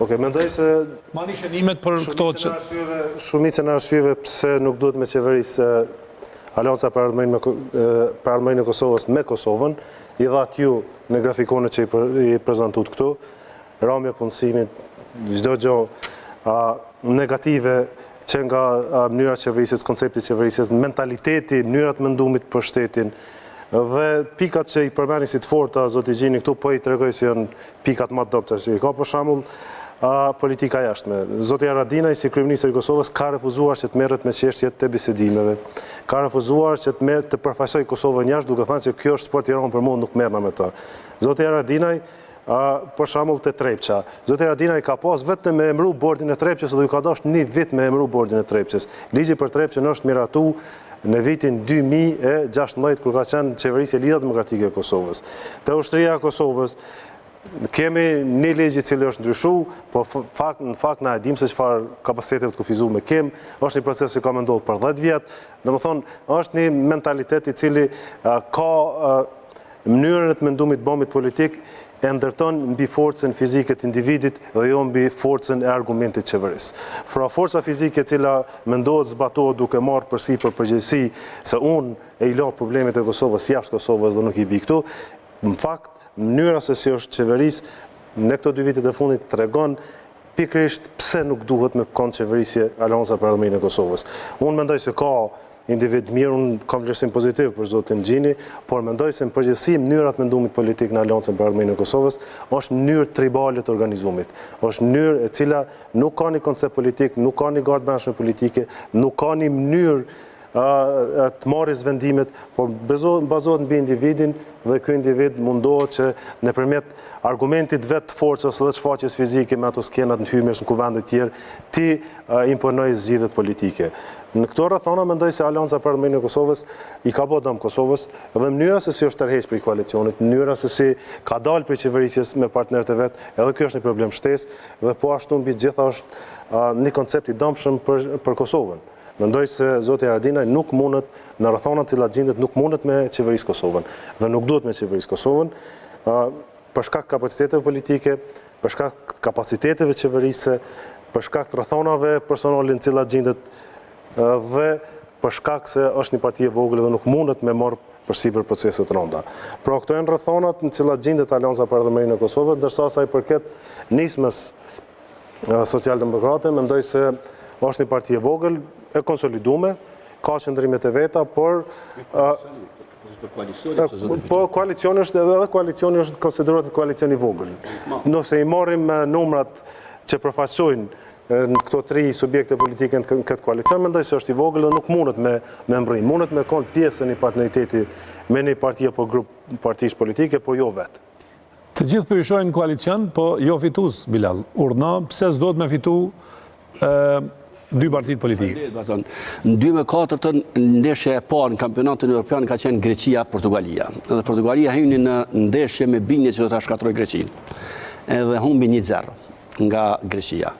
Oke, mendoj se Mani shënimet për këto që... Shumicën e arsyeve pse nuk duhet me qeverisë Aleanca për Ardhmërinë e Kosovës me Kosovën, i dha ju në grafikone që i prezentut këtu, ramje punësimit, çdo gjë negative që nga mënyra qeverisjes, koncepti qeverisjes, mentaliteti, mënyrat mendumit për shtetin, dhe pikat që i përmeni si të forta, zoti Gjini këtu, po i tregoj si janë pikat më të dobta që i ka, për shembull, politika jashtme. Zoti Haradinaj, si kryeministri i Kosovës, ka refuzuar që të merret me çështjet të bisedimeve. Ka refuzuar që të përfaqësoj Kosovën jashtë, duke thënë që kjo është sport i rëndë për mua, nuk merrna me ta. Zoti Haradinaj, për shembull te Trepça. Zoti Haradinaj ka pas vetëm me emëru bordin e Trepçës dhe ju ka dashur 1 vit me emëru bordin e Trepçës. Ligji për Trepçën është miratu në vitin 2016, kur ka qenë qeverisja e Lidhjes Demokratike e Kosovës. Te ushtria e Kosovës kemi një ligj i cili është ndryshu, po në fakt na e dim se çfarë kapacitete të kufizuar me kem, është një proces që ka më ndodhur për 10 vjet. Domethënë, është një mentalitet i cili ka mënyrën e të mendumit bombit politik e ndërton mbi forcën fizike të individit dhe jo mbi forcën e argumentit qeverisë. Pra forca fizike e cila mendohet zbatohet duke marrë përsipër përgjegjësi se unë e i la problemet e Kosovës jashtë Kosovës dhe nuk i bi këtu, në fakt mënyra se si është qeverisë në këto 2 vitet e fundit tregon pikërisht pse nuk duhet me kënd qeverisje Aleanca për Ardhmërinë e Kosovës. Unë mendoj se ka individ mirë, unë kam vlerësim pozitiv për zotin Gjini, por mendoj se në përgjithësi mënyrat mendumit politik në Aleancën për Ardhmërinë e Kosovës është mënyrë tribale të organizumit. Është mënyrë e cila nuk ka një koncept politik, nuk ka një gardë brendshme politike, nuk ka një mënyrë të marrës vendimet, por bazohet mbi individin dhe ky individ mundohet që nëpërmjet argumentit vetë të forcës dhe shfaqjes fizike me ato skenat në hyrjes në kuvende të tjerë, ti imponoj zgjidhjet politike. Në këto rrethana mendoj se Aleanca për Ardhmërinë e Kosovës i ka bërë dëm Kosovës dhe mënyra se si është tërheq prej koalicionit, mënyra se si ka dalë prej qeverisjes me partnerët e vet, edhe ky është një problem shtesë dhe po ashtu mbi të gjitha është një koncept i dëmshëm për Kosovën. Mendoj se zoti Haradinaj nuk mundet në rrethana të cilat gjendet nuk mundet me qeverisë Kosovën dhe nuk duhet me qeverisë Kosovën për shkak kapaciteteve politike, për shkak kapaciteteve qeverisë, për shkak të rrethanave personale në të cilat gjendet dhe për shkak se është një parti e vogël dhe nuk mundet me marrë përsipër proceset rënda. Pra këto janë rrethanat në të cilat gjendet Aleanca për Ardhmërinë e Kosovës, ndërsa sa i përket nismës socialdemokrate, mendoj se është një parti e vogël, e konsolidume, ka qëndrimet e veta, por koalicioni është konsiderohet një koalicion i vogël. Nëse i marrim numrat që përfaqësojnë në këto 3 subjekte politike në këtë koalicion, mendoj se është i vogël dhe nuk mundet me mbërrim. Mundet me kon pjesë e një partneriteti me një parti apo grup partish politike, po jo vetë. Të gjithë përishojnë koalicion, po jo fitus, Bilall. Urna, pse s'dohet me fitu 2 partitë politike? Në 2004 ndeshja e parë në kampionatin evropian ka qenë Greqia-Portugalia. Dhe Portugalia hyni në ndeshje me bindje që do ta shkatrojë Greqinë. Edhe humbi 1-0. nga Greqia.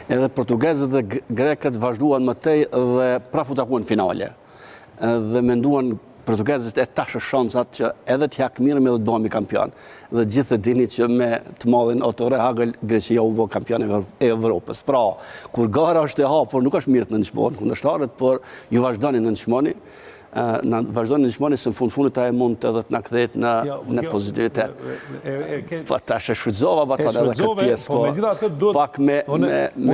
Edhe portugezët dhe grekët vazhduan më tej dhe prapë u takuan finale. Dhe menduan portugezët tashë shansat që edhe t'jak mirëm edhe t'bëhemi kampion. Dhe gjithë e dini që me të madhin Otore Hagel, Greqia u bë kampion e Evropës. Pra, kur gara është e hapur, nuk është mirë të nënçmoni kundërshtarët, por ju vazhdoni nënçmoni. Vazhdojnë në nëshmoni se në fundit ta e mund edhe të në këdhet në pozitivitet. Pa ta shfrytëzova baton edhe këtë pjesë. Po me gjitha këtë duhet... Pak me... Unë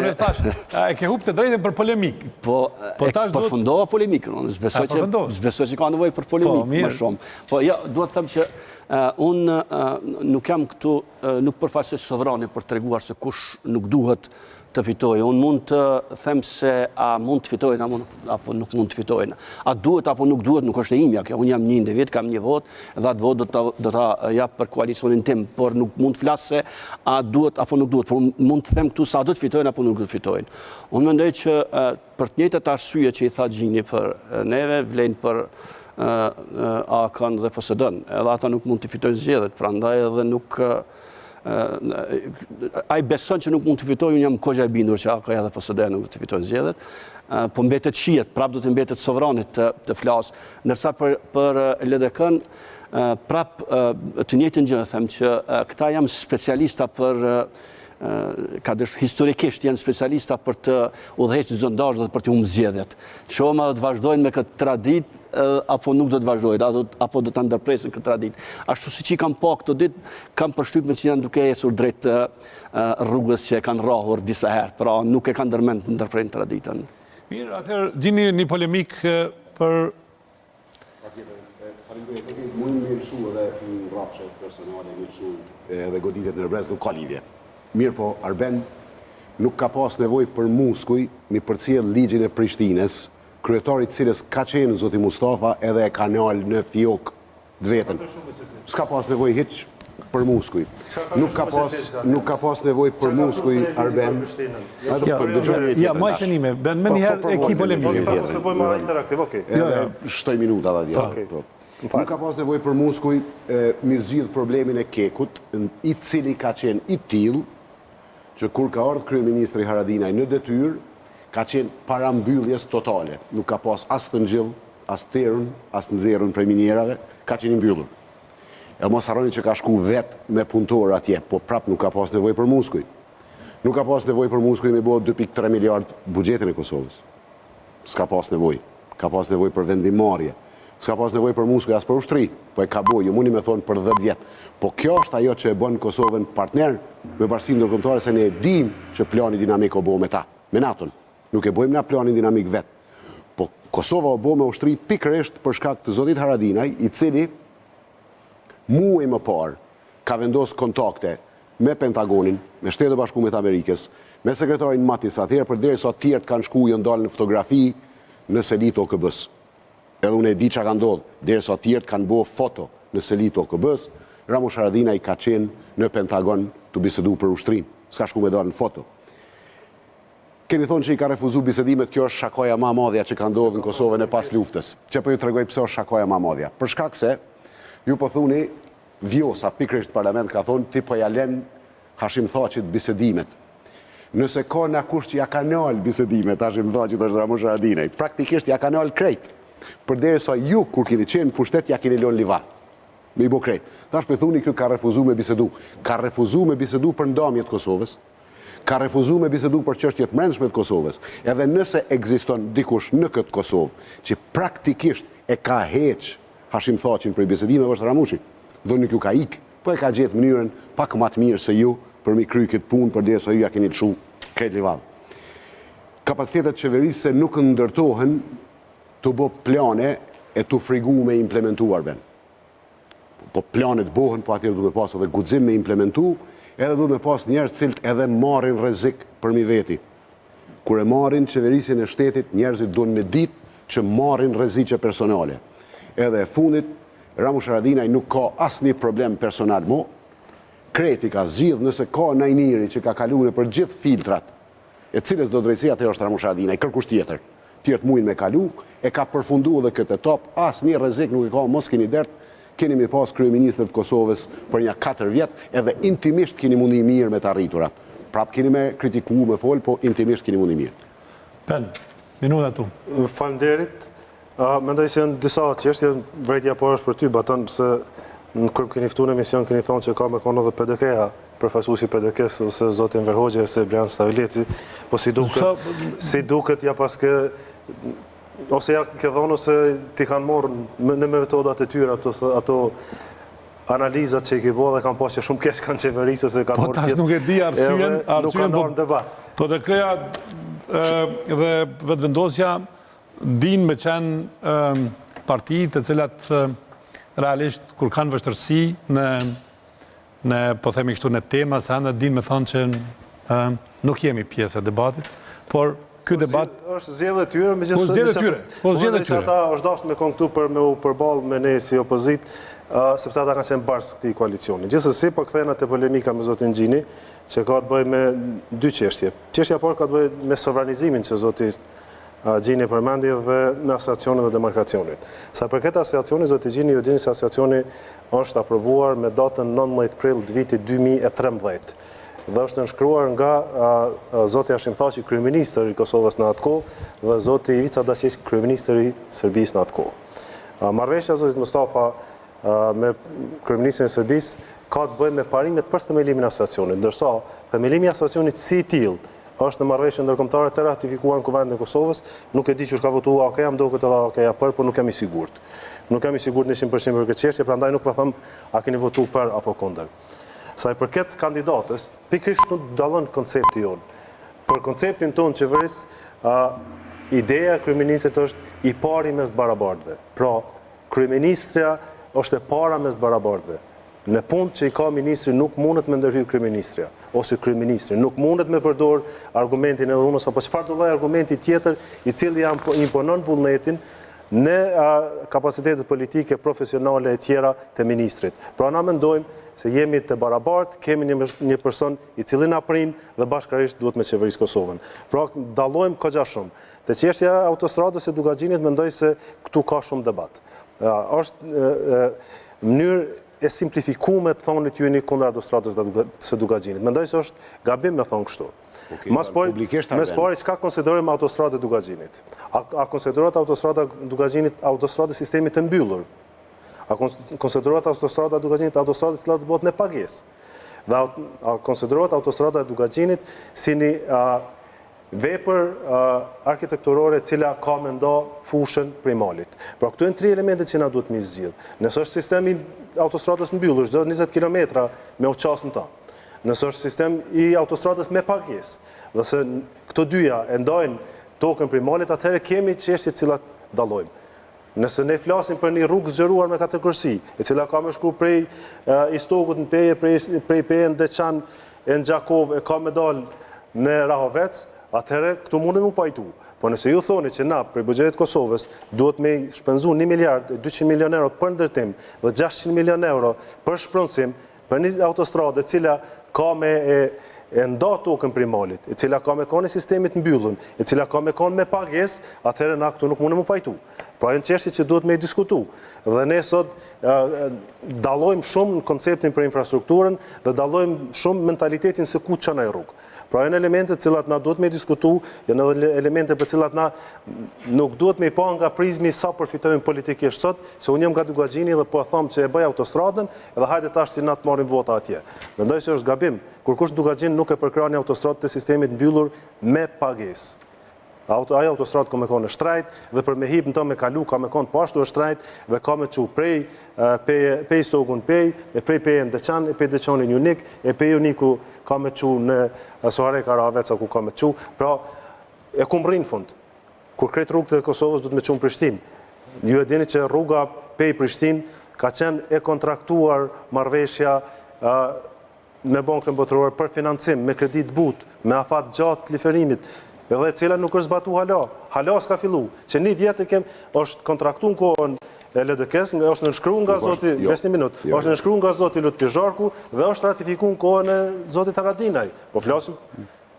e thash, e ke hup të drejtën për polemik. Po përfundova polemikën, zbesoj që ka nevoj për polemik më shumë. Po ja, duhet të thëmë që unë nuk jam këtu, nuk përfaqësoj sovrani për të treguar se kush nuk duhet të fitojë. Unë mund të them se a mund të fitojnë apo nuk mund të fitojnë. A duhet apo nuk duhet, nuk është e imja. Unë jam një individ, kam një vot, dhe atë vot do ta jap për koalicionin tim, por nuk mund të flas se a duhet apo nuk duhet, por mund të them këtu sa do të fitojnë apo nuk do të fitojnë. Unë mendoj që për të njëjtat arsye që i tha Gjini për neve, vlen për AK-n dhe PSD-n. Edhe ata nuk mund të fitojnë zgjedhjet, prandaj edhe nuk ai beson që nuk mund të fitojë, unë jam kogja e bindur që AK edhe PSD nuk të fitojnë zgjedhjet, po mbetet shihet, prap do të mbetet sovranit të flas. Ndërsa për LDK-n, prap të njëjtën gjë them që këta jam specialista për historikisht janë specialista për të udhëhequr zondazh dhe për të humbur zgjedhjet. Shohëm do të vazhdojnë me këtë traditë apo nuk do të vazhdojnë, apo do të ndërpresin këtë traditë. Ashtu siç i kam pa këto ditë, kam përshtypjen që janë duke ecur drejt rrugës që e kanë rrahur disa herë, pra nuk e kanë ndërmend të ndërprejnë traditën. Mirë, atëherë gjini një polemik për... Mund me lëshu edhe në rrafshe personale, me lëshu edhe goditet në brez, nuk ka lidhje. Mirë po, Arben nuk ka pas nevoj për muskuj mi përcjell ligjin e Prishtines, kryetarit cilës ka qenë zoti Mustafa edhe e ka nalë në fjok të vetën. S'ka pas nevoj hiq për muskuj. Nuk ka pas nevoj për muskuj Arben. Ja, ma e shënime, ben me njëherë e ki polemikë. Shtoj minuta da djetë. Nuk ka pas nevoj për muskuj mi zgjidh problemin e kekut, i cili ka qenë i tillë që kur ka ardhur kryeministri Haradinaj në detyrë, ka qenë parambylljes totale. Nuk ka pas as të ngjill, as të terën, as të nxjerrën prej minjerave, ka qenë i mbyllur. E mos harroni që ka shku vetë me punëtor atje, po prap nuk ka pas nevoj për muskuj. Nuk ka pas nevoj për muskuj me bo 2.3 miliard buxhetin e Kosovës. S'ka pas nevoj. Ka pas nevoj për vendimmarrje. S'ka pas nevoj për muskuj as për ushtri, po e ka bojë, mundi me thonë për 10 vjetë. Po kjo është ajo që e bën Kosovën partner me bashkinë ndërkombëtare, se ne e dim që plani dinamik o bo me ta, me NATO-n. Nuk e bojmë na planin dinamik vetë. Po Kosova o bo me ushtri pikërisht për shkak të zotit Haradinaj, i cili muaj më parë ka vendos kontakte me Pentagonin, me Shtetet e Bashkuara të Amerikës, me sekretarin Mattis atëherë, përderisa të tjerë kanë shku janë dalë në fotografi në selit OKB-s. Edhe unë e di çka ka ndodhur, derisa të tjerë kanë bërë foto në selit OKB-s, Ramush Haradinaj ka qenë në Pentagon të bisedu për ushtrinë. S'ka shku me dalë në foto. Keni thonë që i ka refuzu bisedimet, kjo është shakaja ma madhja që ka ndodhur në Kosovën e pas luftës. Që po ju tregoj pse është shakaja ma madhja. Për shkak se ju po thuni Vjosa pikërisht parlament ka thonë ti po ja lën Hashim Thaqit bisedimet. Nëse ka na kush që ja ka nal bisedimet Hashim Thaqit është Ramush Haradinaj, praktikisht ja ka nal krejt. Përderisa ju kur keni qenë pushtet ja keni lënë livat. Me i bo krejt. Tash po thuni kë ka refuzu me bisedu. Ka refuzu me bisedu për ndamjet Kosovës. Ka refuzu me bisedu për çështjet brendshme të Kosovës. Edhe nëse ekziston dikush në këtë Kosovë që praktikisht e ka heq Hashim Thaqin për bisedime është Ramushi. Dhe nuk ju ka ik, po e ka gjetë mënyrën pak më të mirë se ju për mi kry këtë punë, përderisa ju ja keni lëshu krejt livad. Kapacitetet qeverisë nuk ndërtohen të bë plane e të frigu me implementu Arben. Po planet bohen, po atjerë du me pas edhe guxim me implementu, edhe du me pas njerës cilët edhe marrin rrezik për mi veti. Kur e marrin qeverisin e shtetit, njerëzit duhen me ditë që marrin rreziqe personale. Edhe e fundit, Ramush Haradinaj nuk ka asnjë problem personal mo, kreti ka zgjidh nëse ka najniri që ka kaluar për gjithë filtrat, e cilës do drejtësia atë është Ramush Haradinaj, kërkush tjetër. Tjertë mujnë me kalu, e ka përfundu edhe këtë etap, asnjë rrezik nuk e ka, mos keni dert, keni me pas kryeministër të Kosovës për një 4 vjet, edhe intimisht keni mundi mirë me të arriturat. Prap keni me kritiku, me fol, po intimisht keni mundi mirë. Ben, minuta tu. Falënderit. Mendoj se janë disa çështje, vërejtja po është për ty, baton se kur keni ftuar në emision keni thonë që ka me kono edhe PDK-ja, përfaqësuesi PDK-s ose zoti Enver Hoxha ose Brian Stavileci, po si duket ja paske ose ja ke thonë ose ti kanë marrë në metodat e tyre ato analizat që i ke bërë dhe kanë pasur shumë keq kanë qeverisë se kanë marrë pjesë. Po tash nuk e di arsyen, nuk kanë marrë në debat. Po PDK-ja dhe vetëvendosja din me qenë partitë të cilat realisht kur kanë vështërsi në po themi kështu në tema se anë din me thonë që nuk jemi pjesë e debatit, por ky debat është zgjedhje e tyre, megjithëse ata është dashur me kon këtu për me u përballë me ne si opozit, sepse ata kanë qenë bashkë këtij koalicioni. Gjithsesi po kthehen atë polemika me zotin Gjini, që ka të bëjë me dy çështje. Çështja parë ka të bëjë me sovranizimin që zoti Gjini përmendi dhe me asociacionin dhe demarkacionin. Sa përket asociacionit, zoti Gjini ju dini se asociacioni është aprovuar me datën 19 prill të vitit 2013 dhe është nënshkruar nga zoti Hashim Thaçi, kryeministri i Kosovës në atë kohë, dhe zoti Ivica Daqić, kryeministri i Serbisë në atë kohë. Marrëveshja zotit Mustafa me kryeministrin e Serbisë ka të bëjë me parimet për themelimin e asociacionit, ndërsa themelimi i asociacionit si i tillë është në marrëveshje ndërkombëtare të ratifikuar në Kuvendin e Kosovës, nuk e di që ka votuar OK, jam duket edhe OK për, por nuk jam i sigurt. Nuk jam i sigurt 100% për këtë çështje, prandaj nuk po them a keni votuar për apo kundër. Sa i përket kandidatës, pikërisht nuk dallon koncepti jon. Për konceptin ton qeveris, ideja e kryeministrit është i pari mes të barabartëve. Pra, kryeministria është e para mes të barabartëve. Në punë që i ka ministri nuk mundet me ndërhyr kryeministria ose kryeministri, nuk mundet me përdor argumentin edhe unë apo çfarë do lloj argumenti tjetër i cili imponon vullnetin në kapacitetet politike, profesionale e tjera të ministrit. Pra na mendojmë se jemi të barabartë, kemi një person i cili na prin dhe bashkërisht duhet me qeverisë Kosovën. Pra dallojmë kogja shumë. Te çështja e autostradës së Dugaxhinit mendoj se këtu ka shumë debat. Është mënyrë e simplifikuar të thonit ju jeni kundër autostradës së Dugaxhinit. Mendoj se është gabim me thonë kështu. Mes pari çka konsiderojmë autostradë e Dugaxhinit? A konsiderohet autostrada Dugaxhinit autostradë sistemi të mbyllur? A konsiderohet autostrada Dugaxhinit autostradë e cila të bëhet me pagesë? Dhe a konsiderohet autostrada e Dugaxhinit si një vepër arkitekturore cila ka me ndo fushën prej malit. Pra këtu janë 3 elementet që na duhet me zgjidh. Nëse është sistemi autostradës mbyllur, çdo 20 kilometra me uças në ta. Nëse është sistem i autostradës me pagesë, dhe se këto dyja e ndajnë tokën prej malit, atëherë kemi çështje të cilat dallojmë. Nëse ne flasim për një rrugë zgjeruar me 4 kërsi, e cila ka me shku prej Istogut në Peje, prej Peje në Deçan, e në Gjakov, e ka me dalë në Rahovec, atëherë këtu mundem u pajtu. Po nëse ju thoni që na, për buxhetit Kosovës, duhet me shpenzu 1 miliard e 200 milion euro për ndërtim dhe 600 milion euro për shpronësim, për një autostradë e cila ka me e nda tokën prej malit, e cila ka me kanë sistemit mbyllur, e cila ka me kanë me pagesë, atëherë na këtu nuk mundem u pajtu. Pra janë çështje që duhet me diskutu. Dhe ne sot dallojmë shumë në konceptin për infrastrukturën dhe dallojmë shumë mentalitetin se ku çana e rrugë. Pra janë elemente të cilat na duhet me diskutu, janë edhe elemente për cilat na nuk duhet me i pa nga prizmi sa përfitojmë politikisht sot, se unë jam nga Dugaxhini dhe po e them që e bëj autostradën, edhe hajde tash si na të marrim vota atje. Mendoj se është gabim, kur kush Dugaxhin nuk e përkrahani autostradën të sistemit mbyllur me pagesë. Ajo autostradë ka me konë në shtrajt dhe për me hip në të me kalu ka me konë pashtu e shtrajt dhe ka me që prej Stogun Pej, e prej Peje në Deçan, e prej Deçanin Unik, e prej Uniku ka me që në Sohare Karaveca ku ka me që. Pra, e ku mrinë fund. Kur kretë rrugët e Kosovës du të me që në Prishtinë. Ju e dini që rruga Pej Prishtinë ka qenë e kontraktuar marrëveshja me bankën botërore për financim, me kredit but, me afat gjatë liferimit, edhe cila nuk është zbatu hala. Hala s'ka fillu. Që 1 vjet e është kontraktu në kohën e LDK-s, është nënshkruar nga zoti, është nënshkruar nga zoti Lutfi Zharku dhe është ratifikuar në kohën e zotit Ardianaj. Po flasim,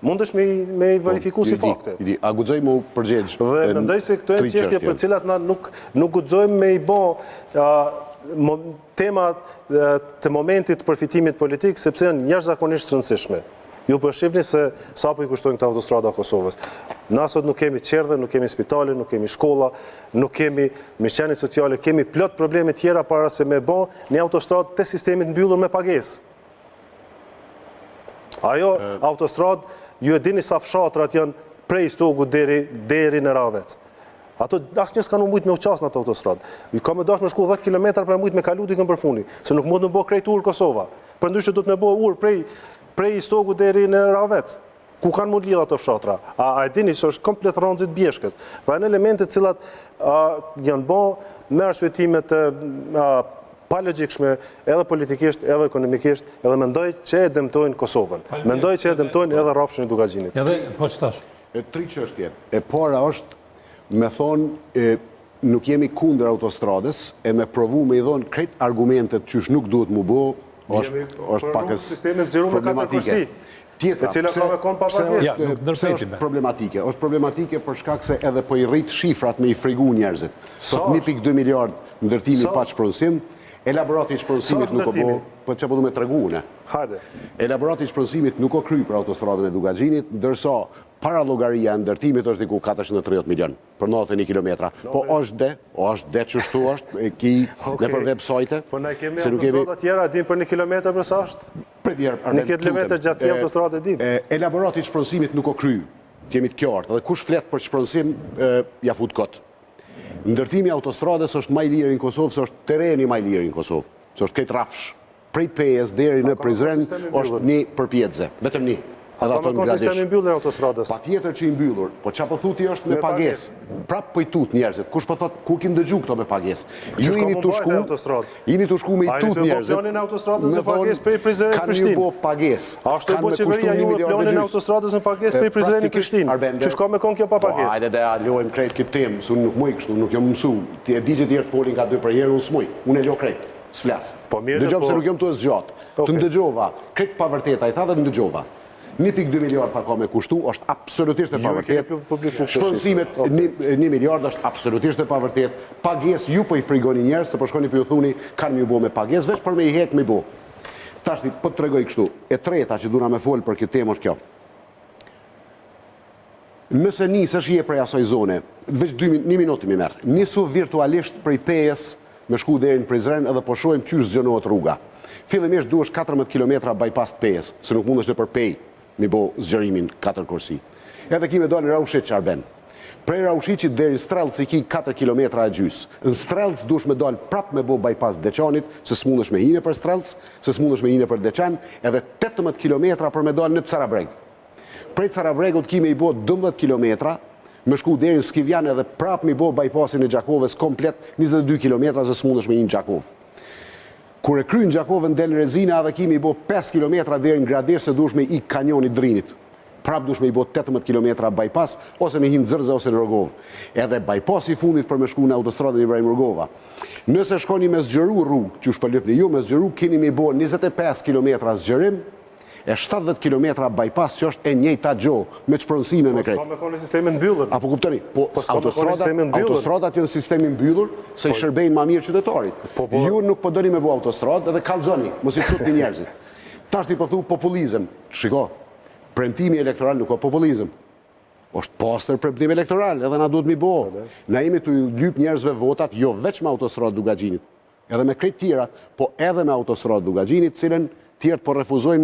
mundesh me i verifiku si fakte. A guxojmë u përgjigj? Dhe mendoj se këto janë çështje për cilat na nuk guxojmë me i bë tema të momentit përfitimit politik, sepse janë jashtëzakonisht rëndësishme. Ju përshifni se sa po i kushtojnë këta autostrada Kosovës. Na sot nuk kemi qerdhe, nuk kemi spitale, nuk kemi shkolla, nuk kemi mirëqenie sociale, kemi plot probleme tjera para se me bë një autostradë te sistemi mbyllur me pagesë. Ajo autostradë, ju e dini sa fshatrat janë prej Stogu deri në Ravec. Ato asnjë s'kanë mujt me u qas në ato autostradë. Ju ka më dash me shku 10 km për mujt me kalu dikën për funi, se nuk mund të bëj krejt ur Kosova. Përndryshe do të më bëj ur prej Stogu deri në Ravec, ku kanë mund lidh ato fshatra. A e dini se është komplet rronxit bjeshkës. Pra janë elemente të cilat janë bë me arsyetime të pa logjikshme, edhe politikisht, edhe ekonomikisht, edhe mendoj që e dëmtojnë Kosovën. Mendoj që e dëmtojnë edhe rrafshin e Dugaxhinit. Edhe po ç'tash. Tri çështje. E para është me thonë nuk jemi kundër autostradës e me provu me i dhonë krejt argumentet qysh nuk duhet mu bo, është pakës problematike. E cila ka me konë pa pagesë. Është problematike. Është problematike për shkak se edhe po i rrit shifrat me i frigu njerëzit. Sot 1.2 miliard ndërtimi pa shpronësim, elaborati i shpronësimit nuk o bo, po që po du me të regu une. Hajde. Elaborati i shpronësimit nuk o kry për autostradën e Dugaxhinit, ndërsa para llogaria e ndërtimit është diku 430 milion për 91 kilometra. Po është de çështu është në për websajte. Po ne kemi autostrada tjera, dim për 1 kilometër për sa është? Në kilometër gjatësi autostradë dim. Elaborati i shpronësimit nuk o kry, jemi të qartë, dhe kush flet për shpronësim ja fut kot. Ndërtimi i autostradës është më i lirë në Kosovë, se është tereni më i lirë në Kosovë, se është këtë rafsh. Prej Pejës deri në Prizren është një përpjedzë, vetëm një. Ka me sistemi mbyllur autostradës. Pa tjetër që i mbyllur, po qa po thuti është me pagesë. Prap po i tut njerëzit, kush po thot ku kin dëgju këto me pagesë. Ju jeni të shku me i tut njerëzit. Planin e autostradës me pagesë prej Prizrenit në Prishtinë. Kanë ju bo pagesë. Ashtu e bo qeveria ju planin e autostradës me pagesë prej Prizrenit në Prishtinë. Qysh ka me kon kjo pa pagesë? Hajde dhe lojmë krejt këtë temë, se unë nuk muj kështu, nuk jam mësu. Ti e di që tjerë të folin ka 2 për herë, unë s'muj. Unë e lo krejt, s'flas. Dëgjom se nuk jam të zgjat. Të ndëgjova, krejt pa vërteta, i tha dhe ndëgjova. 1.2 miliard tha ka me kushtu, është absolutisht e pavërtet. Shpronësimet 1 miliard është absolutisht e pavërtet. Pagesë ju po i frigoni njerëz, se po shkoni po ju thuni kanë më bo me pagesë, veç për me i hek me bo. Tashti po të tregoj kështu. E treta që duna me fol për këtë temë është kjo. Nëse nisësh je prej asaj zone, veç 1 minutë mi merr. Nisu virtualisht prej Pejës me shku deri në Prizren edhe po shohim qysh zgjonohet rruga. Fillimisht duhesh 14 km bypass të Pejës, se nuk mundesh nëpër Pejë mi bo zgjerimin 4 kursi. Edhe ki me dojnë Raushit që Arben. Prej Raushit deri Strelc i ki 4 km e gjys. Në Strelc dush me dojnë prap me bo bypass Deçanit, se s'mundesh me hine për Strelc, se s'mundesh me hine për Deçan, edhe 18 km për me dojnë në Carabreg. Prej Carabregut ki me i bo 12 km, me shku deri në Skivjan edhe prap me bo bypassin e Gjakovës komplet 22 km, se s'mundesh me hine Gjakov. Kur e kryin Gjakovën del Rezina, edhe kimi i bo 5 km deri në Gradesh, se dush me i kanjonit Drinit. Prap dush me i bo 18 km bypass, ose me hinë Zërza ose në Rogov. Edhe bypass i fundit për me shku në autostradën Ibrahim Rogova. Nëse shkoni me zgjeru rrugë, që shpëllypni ju, me zgjeru kini me i bo 25 km zgjerim, e 70 km bypass që është e njëjta gjohë, me shpronësime me krejt. Po s'ka me koni sistemin mbyllur. Apo kuptoni, po autostradat janë sistemi mbyllur, se i shërbejnë ma mirë qytetarit. Ju nuk po doni me bo autostradë edhe kallzoni, mos i çutni njerëzit. Tash ti po thu populizëm. Shiko, premtimi elektoral nuk ka populizëm. Është pastër premtim elektoral, edhe na duhet mi bo. Na jemi të lyp njerëzve votat, jo veç me autostradë Dugaxhinit, edhe me krejt tjera, po edhe me autostradë Dugaxhinit, cilën tjertë po refuzojnë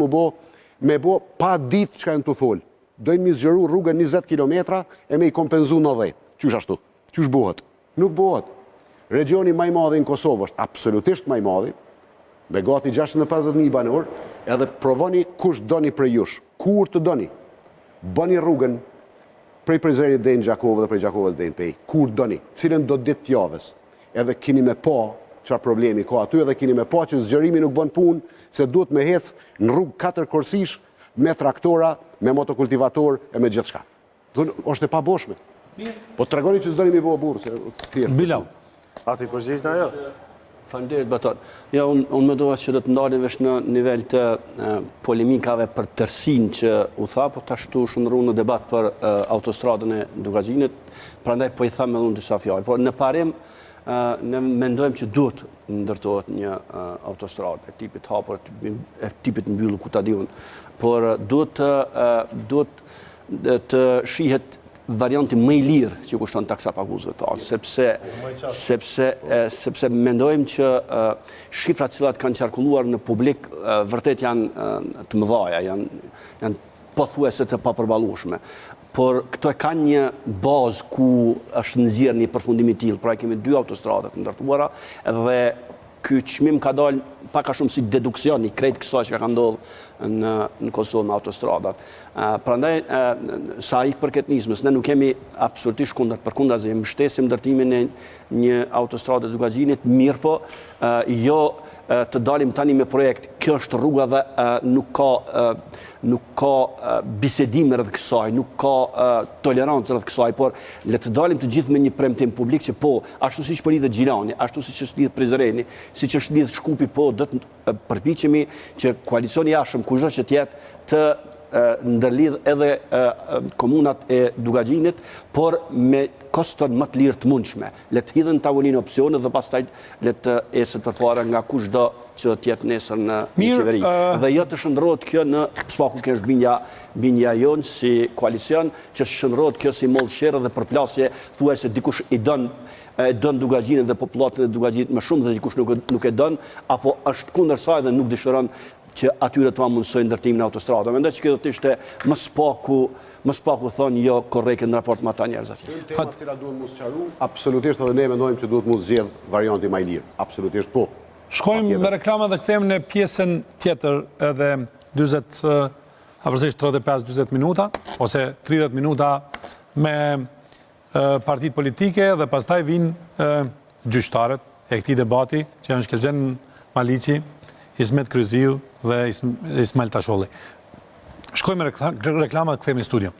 me bo pa ditë që ka në të folë. Dojnë mi zgjeru rrugën 20 km e me i kompenzu 90. Qysh ashtu? Qysh bohet? Nuk bohet. Regioni maj madhi në Kosovë është absolutisht maj madhi, me gati 650.000 banor, edhe provoni kush doni prej jush. Kur të doni? Bëni rrugën prej Prizrenit dhe në Gjakovë dhe prej Gjakovës dhe në Pej. Kur doni? Cilën do ditë t'javës. Edhe kini me pa çfarë problemi ka aty, edhe kini me pa që zgjerimi nuk bën punë, se duhet me hec në rrugë 4 korsish, me traktora, me motokultivator e me gjithë shka. Është e pa boshme. Po të regoni që s'doni mi bo burë. Bilall. A ti përgjigjnë ajo? Faleminderit batat. Ja, unë me doa që do të ndalim vesh në nivel të polemikave për tërsin që u tha, po të ashtu shëndru në debat për autostradën e Dugaxhinit, prandaj po i tha me unë disa fjallë. Po në parim, ne mendojmë që duhet ndërtohet një autostradë e tipit hapur, e tipit mbyllur ku ta diun, por duhet të shihet varianti më i lirë që kushton taksa paguesve tonë, sepse mendojmë që shifrat cilat kanë qarkulluar në publik vërtet janë të mëdhaja, janë pothuajse të papërballueshme. Por këto e kanë një bazë ku është nxjerrë një përfundim i tillë, pra kemi 2 autostrada të ndërtuara dhe ky çmim ka dalë pak a shumë si deduksion i krejt kësaj që ka ndodhur në Kosovë me autostradat. Prandaj sa i përket nismës, ne nuk kemi absolutisht përkundazi, mbështesim ndërtimin e një autostrade të Gjinit, mirë po jo të dalim tani me projekt. Kjo është rruga dhe nuk ka bisedim rreth kësaj, nuk ka tolerancë rreth kësaj, por le të dalim të gjithë me një premtim publik që po, ashtu siç po lidhet Gjirani, ashtu siç është lidhet Prizreni, siç është lidhet Shkupi, po do të përpiqemi që koalicioni i jashtëm kushdo që të jetë të ndërlidh edhe komunat e Dugagjinit, por me koston më të lirë të mundshme. Le të hidhen në tavolinë opsione dhe pastaj le të eset përpara nga kushdo që të jetë nesër në qeveri. Dhe jo të shndrohet kjo në spaku që është bindja jonë si koalicion, që shndrohet kjo si mollë sherrë dhe përplasje, thuajse dikush i don Dugagjinin dhe popullatën e Dugagjinit më shumë dhe dikush nuk e don, apo është kundër saj dhe nuk dëshiron që atyre të mundsojnë ndërtimin e autostradës. Mendoj që kjo do të ishte më spaku thonë jo korrekt në raport me ata njerëz atje. Temat që duhet mos sqaru, absolutisht edhe ne mendojmë që duhet mos zgjedh varianti më i lirë. Absolutisht po. Shkojmë me reklama dhe kthehemi në pjesën tjetër edhe 35-40 minuta ose 30 minuta me partitë politike dhe pastaj vinë gjyqtarët e këtij debati që janë Shkëlzen Maliqi, Ismet Kryeziu dhe Ismail Tasholli. Shkojmë me reklama dhe kthehemi në studio.